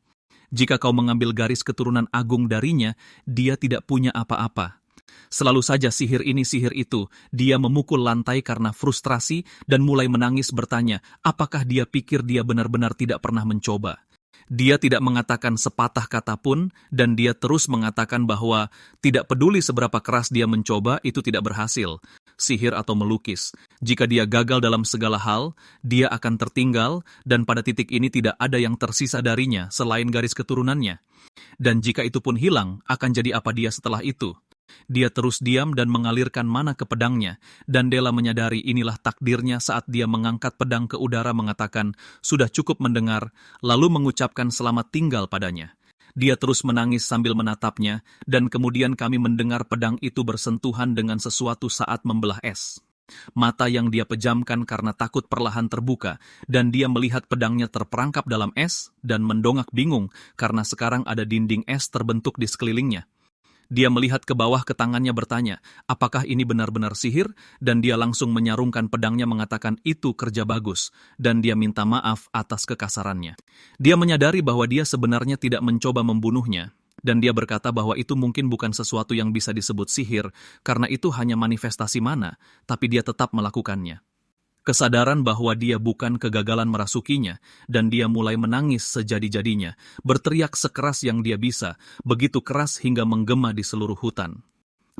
Jika kau mengambil garis keturunan agung darinya, dia tidak punya apa-apa. Selalu saja sihir ini sihir itu, dia memukul lantai karena frustrasi dan mulai menangis bertanya, apakah dia pikir dia benar-benar tidak pernah mencoba. Dia tidak mengatakan sepatah kata pun, dan dia terus mengatakan bahwa tidak peduli seberapa keras dia mencoba, itu tidak berhasil. Sihir atau melukis. Jika dia gagal dalam segala hal, dia akan tertinggal, dan pada titik ini tidak ada yang tersisa darinya selain garis keturunannya. Dan jika itu pun hilang, akan jadi apa dia setelah itu? Dia terus diam dan mengalirkan mana ke pedangnya, dan Della menyadari inilah takdirnya saat dia mengangkat pedang ke udara mengatakan, sudah cukup mendengar, lalu mengucapkan selamat tinggal padanya. Dia terus menangis sambil menatapnya, dan kemudian kami mendengar pedang itu bersentuhan dengan sesuatu saat membelah es. Mata yang dia pejamkan karena takut perlahan terbuka, dan dia melihat pedangnya terperangkap dalam es, dan mendongak bingung karena sekarang ada dinding es terbentuk di sekelilingnya. Dia melihat ke bawah ke tangannya bertanya, apakah ini benar-benar sihir? Dan dia langsung menyarungkan pedangnya mengatakan itu kerja bagus, dan dia minta maaf atas kekasarannya. Dia menyadari bahwa dia sebenarnya tidak mencoba membunuhnya, dan dia berkata bahwa itu mungkin bukan sesuatu yang bisa disebut sihir, karena itu hanya manifestasi mana, tapi dia tetap melakukannya. Kesadaran bahwa dia bukan kegagalan merasukinya, dan dia mulai menangis sejadi-jadinya, berteriak sekeras yang dia bisa, begitu keras hingga menggema di seluruh hutan.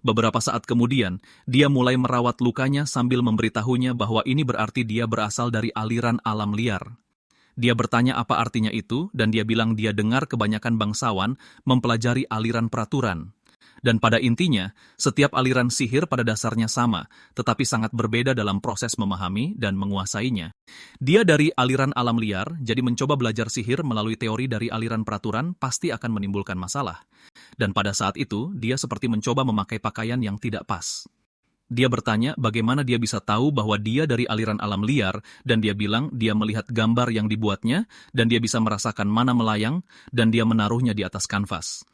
Beberapa saat kemudian, dia mulai merawat lukanya sambil memberitahunya bahwa ini berarti dia berasal dari aliran alam liar. Dia bertanya apa artinya itu, dan dia bilang dia dengar kebanyakan bangsawan mempelajari aliran peraturan. Dan pada intinya, setiap aliran sihir pada dasarnya sama, tetapi sangat berbeda dalam proses memahami dan menguasainya. Dia dari aliran alam liar, jadi mencoba belajar sihir melalui teori dari aliran peraturan pasti akan menimbulkan masalah. Dan pada saat itu, dia seperti mencoba memakai pakaian yang tidak pas. Dia bertanya bagaimana dia bisa tahu bahwa dia dari aliran alam liar, dan dia bilang dia melihat gambar yang dibuatnya, dan dia bisa merasakan mana melayang, dan dia menaruhnya di atas kanvas.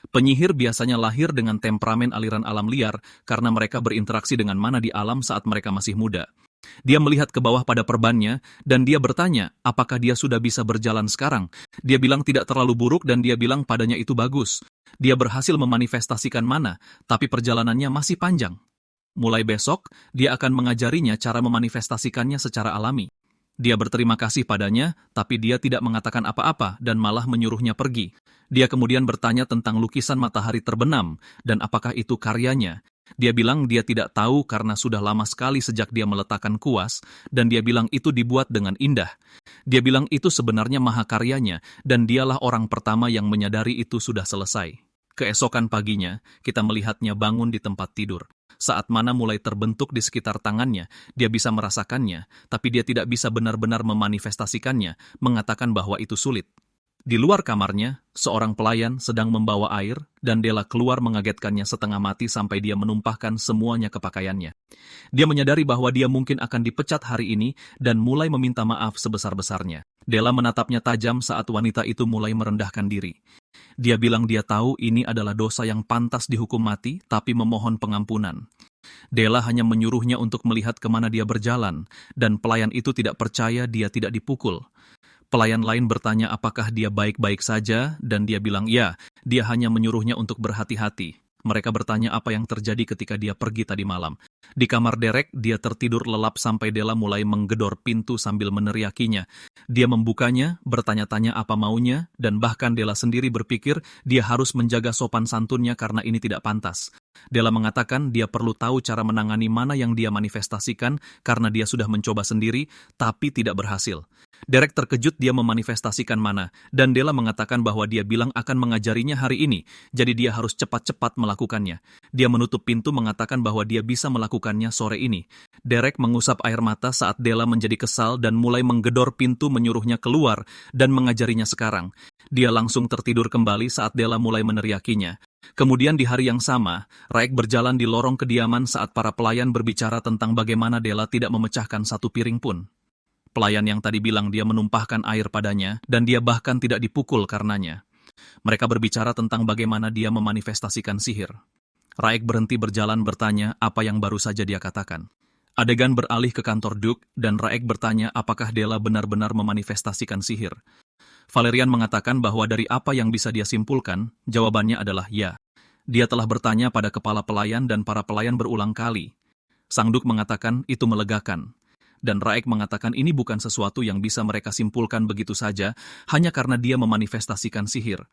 Penyihir biasanya lahir dengan temperamen aliran alam liar karena mereka berinteraksi dengan mana di alam saat mereka masih muda. Dia melihat ke bawah pada perbannya, dan dia bertanya apakah dia sudah bisa berjalan sekarang. Dia bilang tidak terlalu buruk dan dia bilang padanya itu bagus. Dia berhasil memanifestasikan mana, tapi perjalanannya masih panjang. Mulai besok, dia akan mengajarinya cara memanifestasikannya secara alami. Dia berterima kasih padanya, tapi dia tidak mengatakan apa-apa dan malah menyuruhnya pergi. Dia kemudian bertanya tentang lukisan matahari terbenam dan apakah itu karyanya. Dia bilang dia tidak tahu karena sudah lama sekali sejak dia meletakkan kuas, dan dia bilang itu dibuat dengan indah. Dia bilang itu sebenarnya mahakaryanya, dan dialah orang pertama yang menyadari itu sudah selesai. Keesokan paginya, kita melihatnya bangun di tempat tidur. Saat mana mulai terbentuk di sekitar tangannya, dia bisa merasakannya, tapi dia tidak bisa benar-benar memanifestasikannya, mengatakan bahwa itu sulit. Di luar kamarnya, seorang pelayan sedang membawa air, dan Della keluar mengagetkannya setengah mati sampai dia menumpahkan semuanya ke pakaiannya. Dia menyadari bahwa dia mungkin akan dipecat hari ini, dan mulai meminta maaf sebesar-besarnya. Della menatapnya tajam saat wanita itu mulai merendahkan diri. Dia bilang dia tahu ini adalah dosa yang pantas dihukum mati, tapi memohon pengampunan. Della hanya menyuruhnya untuk melihat kemana dia berjalan, dan pelayan itu tidak percaya dia tidak dipukul. Pelayan lain bertanya apakah dia baik-baik saja, dan dia bilang ya, dia hanya menyuruhnya untuk berhati-hati. Mereka bertanya apa yang terjadi ketika dia pergi tadi malam. Di kamar Derek, dia tertidur lelap sampai Della mulai menggedor pintu sambil meneriakinya. Dia membukanya, bertanya-tanya apa maunya, dan bahkan Della sendiri berpikir dia harus menjaga sopan santunnya karena ini tidak pantas. Della mengatakan dia perlu tahu cara menangani mana yang dia manifestasikan karena dia sudah mencoba sendiri, tapi tidak berhasil. Derek terkejut dia memanifestasikan mana, dan Della mengatakan bahwa dia bilang akan mengajarinya hari ini, jadi dia harus cepat-cepat melakukannya. Dia menutup pintu mengatakan bahwa dia bisa melakukannya sore ini. Derek mengusap air mata saat Della menjadi kesal dan mulai menggedor pintu menyuruhnya keluar dan mengajarinya sekarang. Dia langsung tertidur kembali saat Della mulai meneriakinya. Kemudian di hari yang sama, Raek berjalan di lorong kediaman saat para pelayan berbicara tentang bagaimana Della tidak memecahkan satu piring pun. Pelayan yang tadi bilang dia menumpahkan air padanya, dan dia bahkan tidak dipukul karenanya. Mereka berbicara tentang bagaimana dia memanifestasikan sihir. Raek berhenti berjalan bertanya apa yang baru saja dia katakan. Adegan beralih ke kantor Duke, dan Raek bertanya apakah Della benar-benar memanifestasikan sihir. Valerian mengatakan bahwa dari apa yang bisa dia simpulkan, jawabannya adalah ya. Dia telah bertanya pada kepala pelayan dan para pelayan berulang kali. Sang Duke mengatakan itu melegakan. Dan Raek mengatakan ini bukan sesuatu yang bisa mereka simpulkan begitu saja, hanya karena dia memanifestasikan sihir.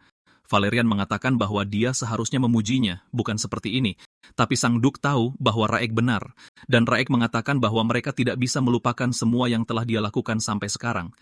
Valerian mengatakan bahwa dia seharusnya memujinya, bukan seperti ini. Tapi Sang Duke tahu bahwa Raek benar, dan Raek mengatakan bahwa mereka tidak bisa melupakan semua yang telah dia lakukan sampai sekarang.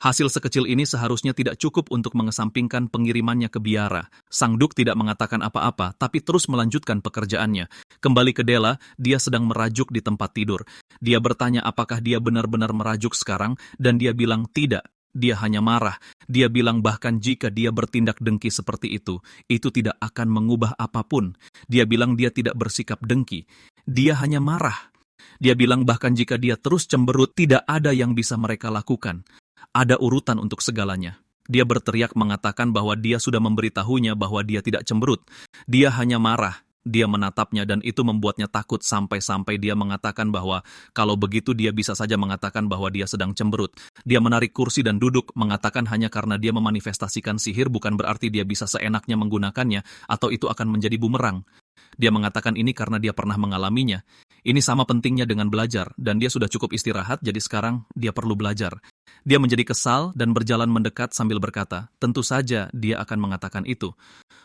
Hasil sekecil ini seharusnya tidak cukup untuk mengesampingkan pengirimannya ke biara. Sang Duke tidak mengatakan apa-apa, tapi terus melanjutkan pekerjaannya. Kembali ke Della, dia sedang merajuk di tempat tidur. Dia bertanya apakah dia benar-benar merajuk sekarang, dan dia bilang tidak. Dia hanya marah. Dia bilang bahkan jika dia bertindak dengki seperti itu tidak akan mengubah apapun. Dia bilang dia tidak bersikap dengki. Dia hanya marah. Dia bilang bahkan jika dia terus cemberut, tidak ada yang bisa mereka lakukan. Ada urutan untuk segalanya. Dia berteriak mengatakan bahwa dia sudah memberitahunya bahwa dia tidak cemberut. Dia hanya marah. Dia menatapnya dan itu membuatnya takut sampai-sampai dia mengatakan bahwa kalau begitu dia bisa saja mengatakan bahwa dia sedang cemberut. Dia menarik kursi dan duduk, mengatakan hanya karena dia memanifestasikan sihir bukan berarti dia bisa seenaknya menggunakannya atau itu akan menjadi bumerang. Dia mengatakan ini karena dia pernah mengalaminya. Ini sama pentingnya dengan belajar, dan dia sudah cukup istirahat, jadi sekarang dia perlu belajar. Dia menjadi kesal dan berjalan mendekat sambil berkata, tentu saja dia akan mengatakan itu.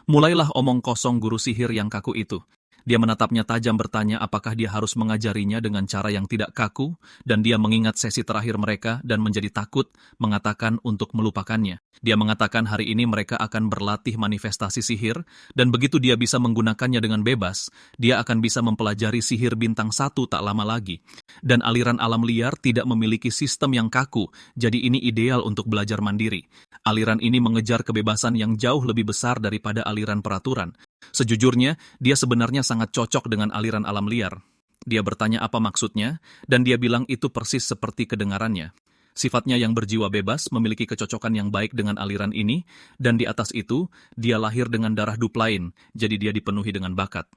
Mulailah omong kosong guru sihir yang kaku itu. Dia menatapnya tajam bertanya apakah dia harus mengajarinya dengan cara yang tidak kaku, dan dia mengingat sesi terakhir mereka dan menjadi takut, mengatakan untuk melupakannya. Dia mengatakan hari ini mereka akan berlatih manifestasi sihir, dan begitu dia bisa menggunakannya dengan bebas, dia akan bisa mempelajari sihir bintang 1 tak lama lagi. Dan aliran alam liar tidak memiliki sistem yang kaku, jadi ini ideal untuk belajar mandiri. Aliran ini mengejar kebebasan yang jauh lebih besar daripada aliran peraturan. Sejujurnya, dia sebenarnya sangat cocok dengan aliran alam liar. Dia bertanya apa maksudnya, dan dia bilang itu persis seperti kedengarannya. Sifatnya yang berjiwa bebas memiliki kecocokan yang baik dengan aliran ini, dan di atas itu, dia lahir dengan darah duplain, jadi dia dipenuhi dengan bakat.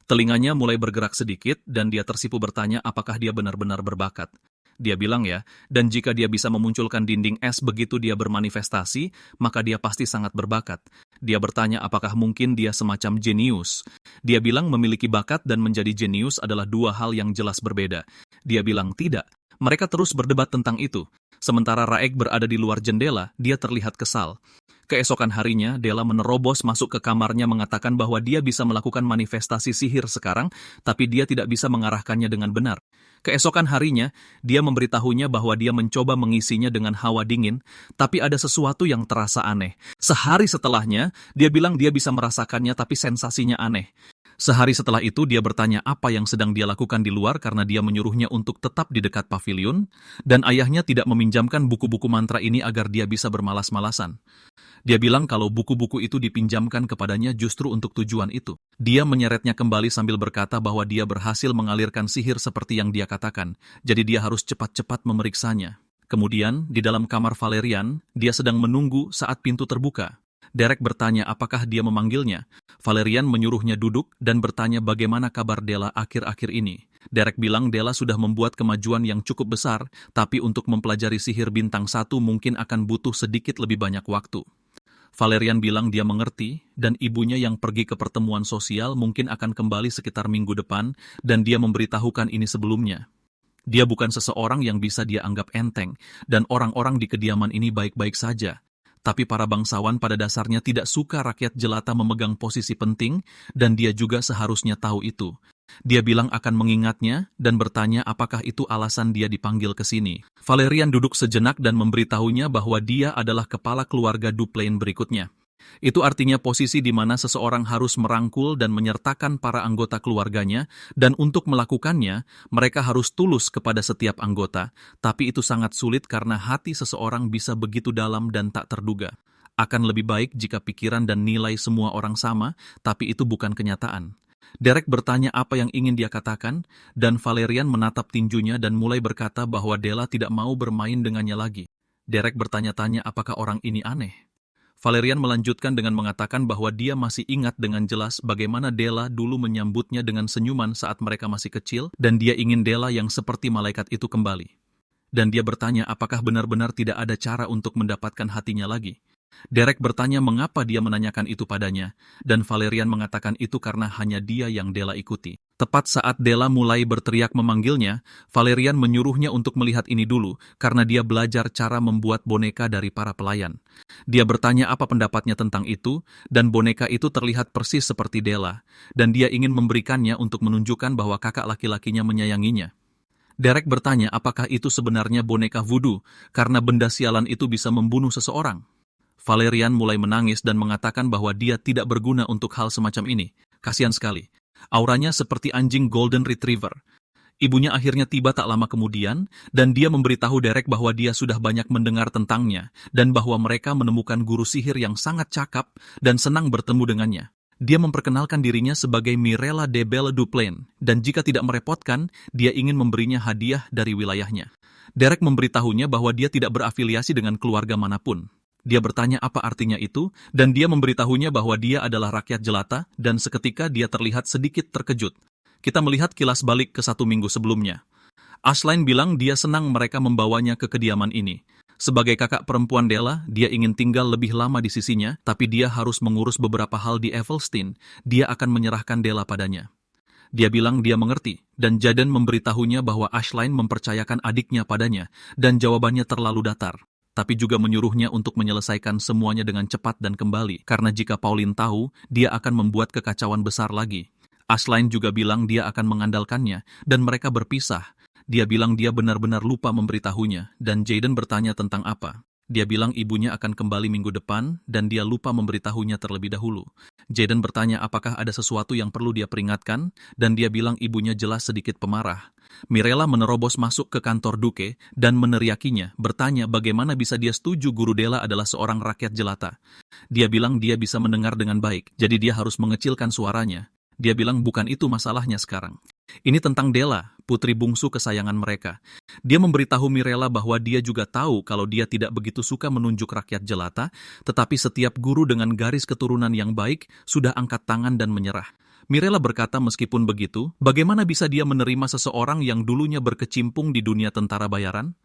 Telinganya mulai bergerak sedikit, dan dia tersipu bertanya apakah dia benar-benar berbakat. Dia bilang ya, dan jika dia bisa memunculkan dinding es begitu dia bermanifestasi, maka dia pasti sangat berbakat. Dia bertanya apakah mungkin dia semacam jenius. Dia bilang memiliki bakat dan menjadi jenius adalah dua hal yang jelas berbeda. Dia bilang tidak. Mereka terus berdebat tentang itu. Sementara Raek berada di luar jendela, dia terlihat kesal. Keesokan harinya, Della menerobos masuk ke kamarnya mengatakan bahwa dia bisa melakukan manifestasi sihir sekarang, tapi dia tidak bisa mengarahkannya dengan benar. Keesokan harinya, dia memberitahunya bahwa dia mencoba mengisinya dengan hawa dingin, tapi ada sesuatu yang terasa aneh. Sehari setelahnya, dia bilang dia bisa merasakannya tapi sensasinya aneh. Sehari setelah itu, dia bertanya apa yang sedang dia lakukan di luar karena dia menyuruhnya untuk tetap di dekat pavilion, dan ayahnya tidak meminjamkan buku-buku mantra ini agar dia bisa bermalas-malasan. Dia bilang kalau buku-buku itu dipinjamkan kepadanya justru untuk tujuan itu. Dia menyeretnya kembali sambil berkata bahwa dia berhasil mengalirkan sihir seperti yang dia katakan, jadi dia harus cepat-cepat memeriksanya. Kemudian, di dalam kamar Valerian, dia sedang menunggu saat pintu terbuka. Derek bertanya apakah dia memanggilnya. Valerian menyuruhnya duduk dan bertanya bagaimana kabar Della akhir-akhir ini. Derek bilang Della sudah membuat kemajuan yang cukup besar, tapi untuk mempelajari sihir bintang 1 mungkin akan butuh sedikit lebih banyak waktu. Valerian bilang dia mengerti, dan ibunya yang pergi ke pertemuan sosial mungkin akan kembali sekitar minggu depan, dan dia memberitahukan ini sebelumnya. Dia bukan seseorang yang bisa dia anggap enteng, dan orang-orang di kediaman ini baik-baik saja. Tapi para bangsawan pada dasarnya tidak suka rakyat jelata memegang posisi penting, dan dia juga seharusnya tahu itu. Dia bilang akan mengingatnya dan bertanya apakah itu alasan dia dipanggil ke sini. Valerian duduk sejenak dan memberitahunya bahwa dia adalah kepala keluarga Duplain berikutnya. Itu artinya posisi di mana seseorang harus merangkul dan menyertakan para anggota keluarganya, dan untuk melakukannya, mereka harus tulus kepada setiap anggota, tapi itu sangat sulit karena hati seseorang bisa begitu dalam dan tak terduga. Akan lebih baik jika pikiran dan nilai semua orang sama, tapi itu bukan kenyataan. Derek bertanya apa yang ingin dia katakan, dan Valerian menatap tinjunya dan mulai berkata bahwa Della tidak mau bermain dengannya lagi. Derek bertanya-tanya apakah orang ini aneh. Valerian melanjutkan dengan mengatakan bahwa dia masih ingat dengan jelas bagaimana Della dulu menyambutnya dengan senyuman saat mereka masih kecil, dan dia ingin Della yang seperti malaikat itu kembali. Dan dia bertanya apakah benar-benar tidak ada cara untuk mendapatkan hatinya lagi. Derek bertanya mengapa dia menanyakan itu padanya, dan Valerian mengatakan itu karena hanya dia yang Della ikuti. Tepat saat Della mulai berteriak memanggilnya, Valerian menyuruhnya untuk melihat ini dulu, karena dia belajar cara membuat boneka dari para pelayan. Dia bertanya apa pendapatnya tentang itu, dan boneka itu terlihat persis seperti Della, dan dia ingin memberikannya untuk menunjukkan bahwa kakak laki-lakinya menyayanginya. Derek bertanya apakah itu sebenarnya boneka voodoo, karena benda sialan itu bisa membunuh seseorang. Valerian mulai menangis dan mengatakan bahwa dia tidak berguna untuk hal semacam ini. Kasihan sekali. Auranya seperti anjing Golden Retriever. Ibunya akhirnya tiba tak lama kemudian, dan dia memberitahu Derek bahwa dia sudah banyak mendengar tentangnya, dan bahwa mereka menemukan guru sihir yang sangat cakap dan senang bertemu dengannya. Dia memperkenalkan dirinya sebagai Mirella de Belle Duplain, dan jika tidak merepotkan, dia ingin memberinya hadiah dari wilayahnya. Derek memberitahunya bahwa dia tidak berafiliasi dengan keluarga manapun. Dia bertanya apa artinya itu, dan dia memberitahunya bahwa dia adalah rakyat jelata, dan seketika dia terlihat sedikit terkejut. Kita melihat kilas balik ke 1 minggu sebelumnya. Ashline bilang dia senang mereka membawanya ke kediaman ini. Sebagai kakak perempuan Della, dia ingin tinggal lebih lama di sisinya, tapi dia harus mengurus beberapa hal di Evelstein. Dia akan menyerahkan Della padanya. Dia bilang dia mengerti, dan Jaden memberitahunya bahwa Ashline mempercayakan adiknya padanya, dan jawabannya terlalu datar. Tapi juga menyuruhnya untuk menyelesaikan semuanya dengan cepat dan kembali, karena jika Pauline tahu, dia akan membuat kekacauan besar lagi. Ashline juga bilang dia akan mengandalkannya, dan mereka berpisah. Dia bilang dia benar-benar lupa memberitahunya, dan Jaden bertanya tentang apa. Dia bilang ibunya akan kembali minggu depan, dan dia lupa memberitahunya terlebih dahulu. Jaden bertanya apakah ada sesuatu yang perlu dia peringatkan, dan dia bilang ibunya jelas sedikit pemarah. Mirella menerobos masuk ke kantor Duke dan meneriakinya, bertanya bagaimana bisa dia setuju guru Della adalah seorang rakyat jelata. Dia bilang dia bisa mendengar dengan baik, jadi dia harus mengecilkan suaranya. Dia bilang bukan itu masalahnya sekarang. Ini tentang Della, putri bungsu kesayangan mereka. Dia memberitahu Mirella bahwa dia juga tahu kalau dia tidak begitu suka menunjuk rakyat jelata, tetapi setiap guru dengan garis keturunan yang baik sudah angkat tangan dan menyerah. Mirella berkata meskipun begitu, bagaimana bisa dia menerima seseorang yang dulunya berkecimpung di dunia tentara bayaran?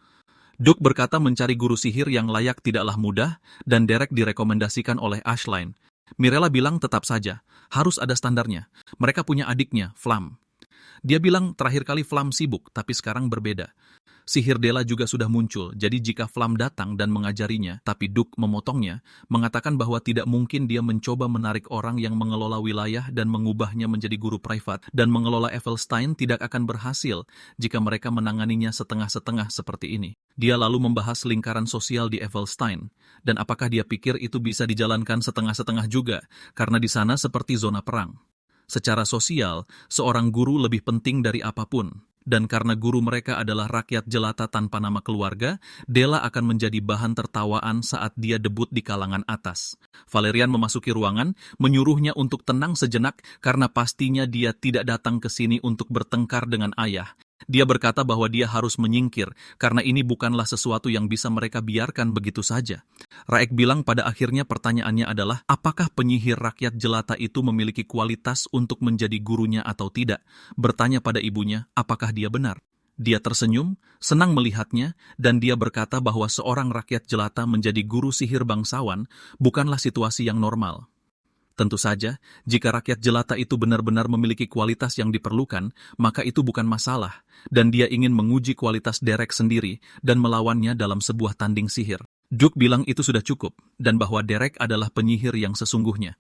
Duke berkata mencari guru sihir yang layak tidaklah mudah, dan Derek direkomendasikan oleh Ashline. Mirella bilang tetap saja, harus ada standarnya. Mereka punya adiknya, Flam. Dia bilang terakhir kali Flam sibuk, tapi sekarang berbeda. Sihir Della juga sudah muncul, jadi jika Flam datang dan mengajarinya, tapi Duke memotongnya, mengatakan bahwa tidak mungkin dia mencoba menarik orang yang mengelola wilayah dan mengubahnya menjadi guru privat, dan mengelola Evelstein tidak akan berhasil jika mereka menanganinya setengah-setengah seperti ini. Dia lalu membahas lingkaran sosial di Evelstein, dan apakah dia pikir itu bisa dijalankan setengah-setengah juga, karena di sana seperti zona perang. Secara sosial, seorang guru lebih penting dari apapun. Dan karena guru mereka adalah rakyat jelata tanpa nama keluarga, Della akan menjadi bahan tertawaan saat dia debut di kalangan atas. Valerian memasuki ruangan, menyuruhnya untuk tenang sejenak karena pastinya dia tidak datang ke sini untuk bertengkar dengan ayah. Dia berkata bahwa dia harus menyingkir, karena ini bukanlah sesuatu yang bisa mereka biarkan begitu saja. Raek bilang pada akhirnya pertanyaannya adalah, apakah penyihir rakyat jelata itu memiliki kualitas untuk menjadi gurunya atau tidak? Bertanya pada ibunya, apakah dia benar? Dia tersenyum, senang melihatnya, dan dia berkata bahwa seorang rakyat jelata menjadi guru sihir bangsawan bukanlah situasi yang normal. Tentu saja, jika rakyat jelata itu benar-benar memiliki kualitas yang diperlukan, maka itu bukan masalah, dan dia ingin menguji kualitas Derek sendiri dan melawannya dalam sebuah tanding sihir. Duke bilang itu sudah cukup, dan bahwa Derek adalah penyihir yang sesungguhnya.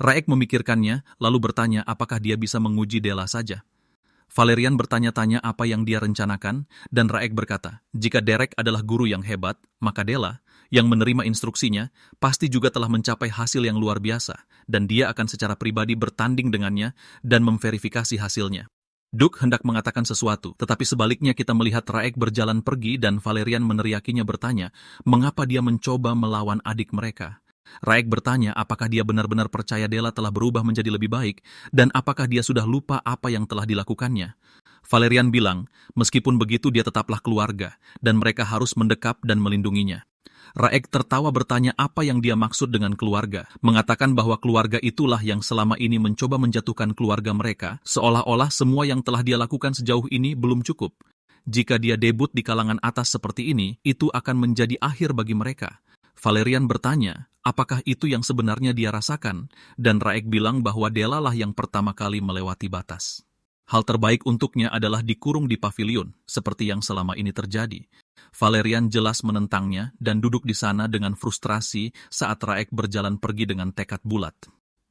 Raek memikirkannya, lalu bertanya apakah dia bisa menguji Della saja. Valerian bertanya-tanya apa yang dia rencanakan, dan Raek berkata, jika Derek adalah guru yang hebat, maka Della, yang menerima instruksinya, pasti juga telah mencapai hasil yang luar biasa, dan dia akan secara pribadi bertanding dengannya dan memverifikasi hasilnya. Duke hendak mengatakan sesuatu, tetapi sebaliknya kita melihat Raek berjalan pergi dan Valerian meneriakinya bertanya, mengapa dia mencoba melawan adik mereka. Raek bertanya apakah dia benar-benar percaya Della telah berubah menjadi lebih baik, dan apakah dia sudah lupa apa yang telah dilakukannya. Valerian bilang, meskipun begitu dia tetaplah keluarga, dan mereka harus mendekap dan melindunginya. Raek tertawa bertanya apa yang dia maksud dengan keluarga, mengatakan bahwa keluarga itulah yang selama ini mencoba menjatuhkan keluarga mereka, seolah-olah semua yang telah dia lakukan sejauh ini belum cukup. Jika dia debut di kalangan atas seperti ini, itu akan menjadi akhir bagi mereka. Valerian bertanya, apakah itu yang sebenarnya dia rasakan? Dan Raek bilang bahwa Della lah yang pertama kali melewati batas. Hal terbaik untuknya adalah dikurung di pavilion, seperti yang selama ini terjadi. Valerian jelas menentangnya dan duduk di sana dengan frustrasi saat Raek berjalan pergi dengan tekad bulat.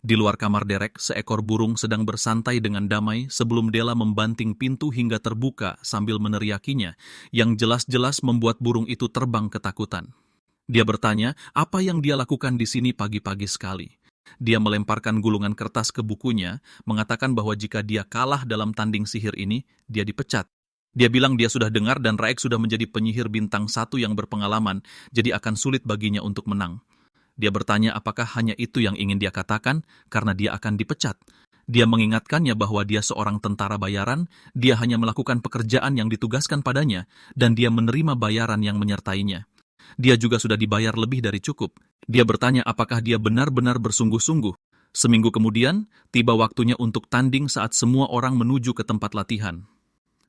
Di luar kamar Derek, seekor burung sedang bersantai dengan damai sebelum Della membanting pintu hingga terbuka sambil meneriakinya, yang jelas-jelas membuat burung itu terbang ketakutan. Dia bertanya apa yang dia lakukan di sini pagi-pagi sekali. Dia melemparkan gulungan kertas ke bukunya, mengatakan bahwa jika dia kalah dalam tanding sihir ini, dia dipecat. Dia bilang dia sudah dengar dan Raek sudah menjadi penyihir bintang 1 yang berpengalaman, jadi akan sulit baginya untuk menang. Dia bertanya apakah hanya itu yang ingin dia katakan, karena dia akan dipecat. Dia mengingatkannya bahwa dia seorang tentara bayaran, dia hanya melakukan pekerjaan yang ditugaskan padanya, dan dia menerima bayaran yang menyertainya. Dia juga sudah dibayar lebih dari cukup. Dia bertanya apakah dia benar-benar bersungguh-sungguh. Seminggu kemudian, tiba waktunya untuk tanding saat semua orang menuju ke tempat latihan.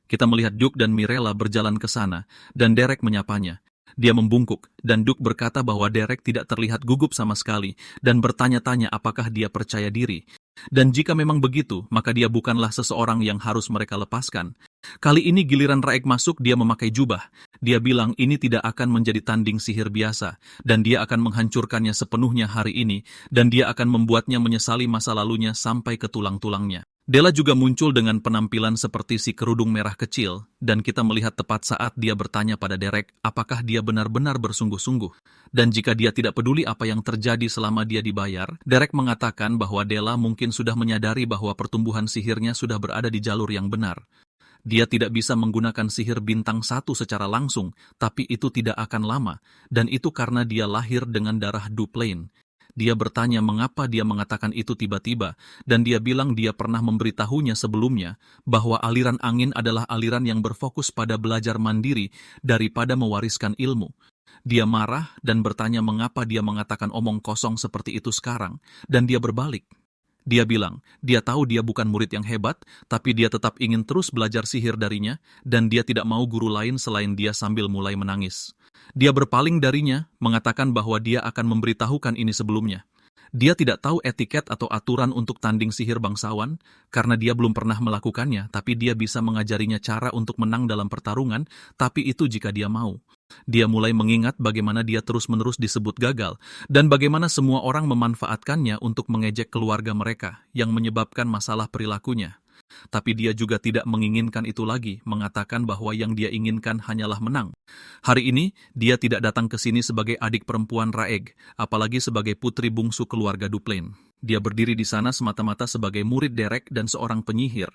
Kita melihat Duke dan Mirella berjalan ke sana, dan Derek menyapanya. Dia membungkuk, dan Duke berkata bahwa Derek tidak terlihat gugup sama sekali, dan bertanya-tanya apakah dia percaya diri. Dan jika memang begitu, maka dia bukanlah seseorang yang harus mereka lepaskan. Kali ini giliran Raek masuk, dia memakai jubah. Dia bilang ini tidak akan menjadi tanding sihir biasa, dan dia akan menghancurkannya sepenuhnya hari ini, dan dia akan membuatnya menyesali masa lalunya sampai ke tulang-tulangnya. Della juga muncul dengan penampilan seperti si kerudung merah kecil, dan kita melihat tepat saat dia bertanya pada Derek apakah dia benar-benar bersungguh-sungguh. Dan jika dia tidak peduli apa yang terjadi selama dia dibayar, Derek mengatakan bahwa Della mungkin sudah menyadari bahwa pertumbuhan sihirnya sudah berada di jalur yang benar. Dia tidak bisa menggunakan sihir bintang 1 secara langsung, tapi itu tidak akan lama, dan itu karena dia lahir dengan darah Duplain. Dia bertanya mengapa dia mengatakan itu tiba-tiba, dan dia bilang dia pernah memberitahunya sebelumnya bahwa aliran angin adalah aliran yang berfokus pada belajar mandiri daripada mewariskan ilmu. Dia marah dan bertanya mengapa dia mengatakan omong kosong seperti itu sekarang, dan dia berbalik. Dia bilang, dia tahu dia bukan murid yang hebat, tapi dia tetap ingin terus belajar sihir darinya, dan dia tidak mau guru lain selain dia sambil mulai menangis. Dia berpaling darinya, mengatakan bahwa dia akan memberitahukan ini sebelumnya. Dia tidak tahu etiket atau aturan untuk tanding sihir bangsawan, karena dia belum pernah melakukannya, tapi dia bisa mengajarinya cara untuk menang dalam pertarungan, tapi itu jika dia mau. Dia mulai mengingat bagaimana dia terus-menerus disebut gagal, dan bagaimana semua orang memanfaatkannya untuk mengejek keluarga mereka, yang menyebabkan masalah perilakunya. Tapi dia juga tidak menginginkan itu lagi, mengatakan bahwa yang dia inginkan hanyalah menang. Hari ini, dia tidak datang ke sini sebagai adik perempuan Raeg, apalagi sebagai putri bungsu keluarga Duplain. Dia berdiri di sana semata-mata sebagai murid Derek dan seorang penyihir,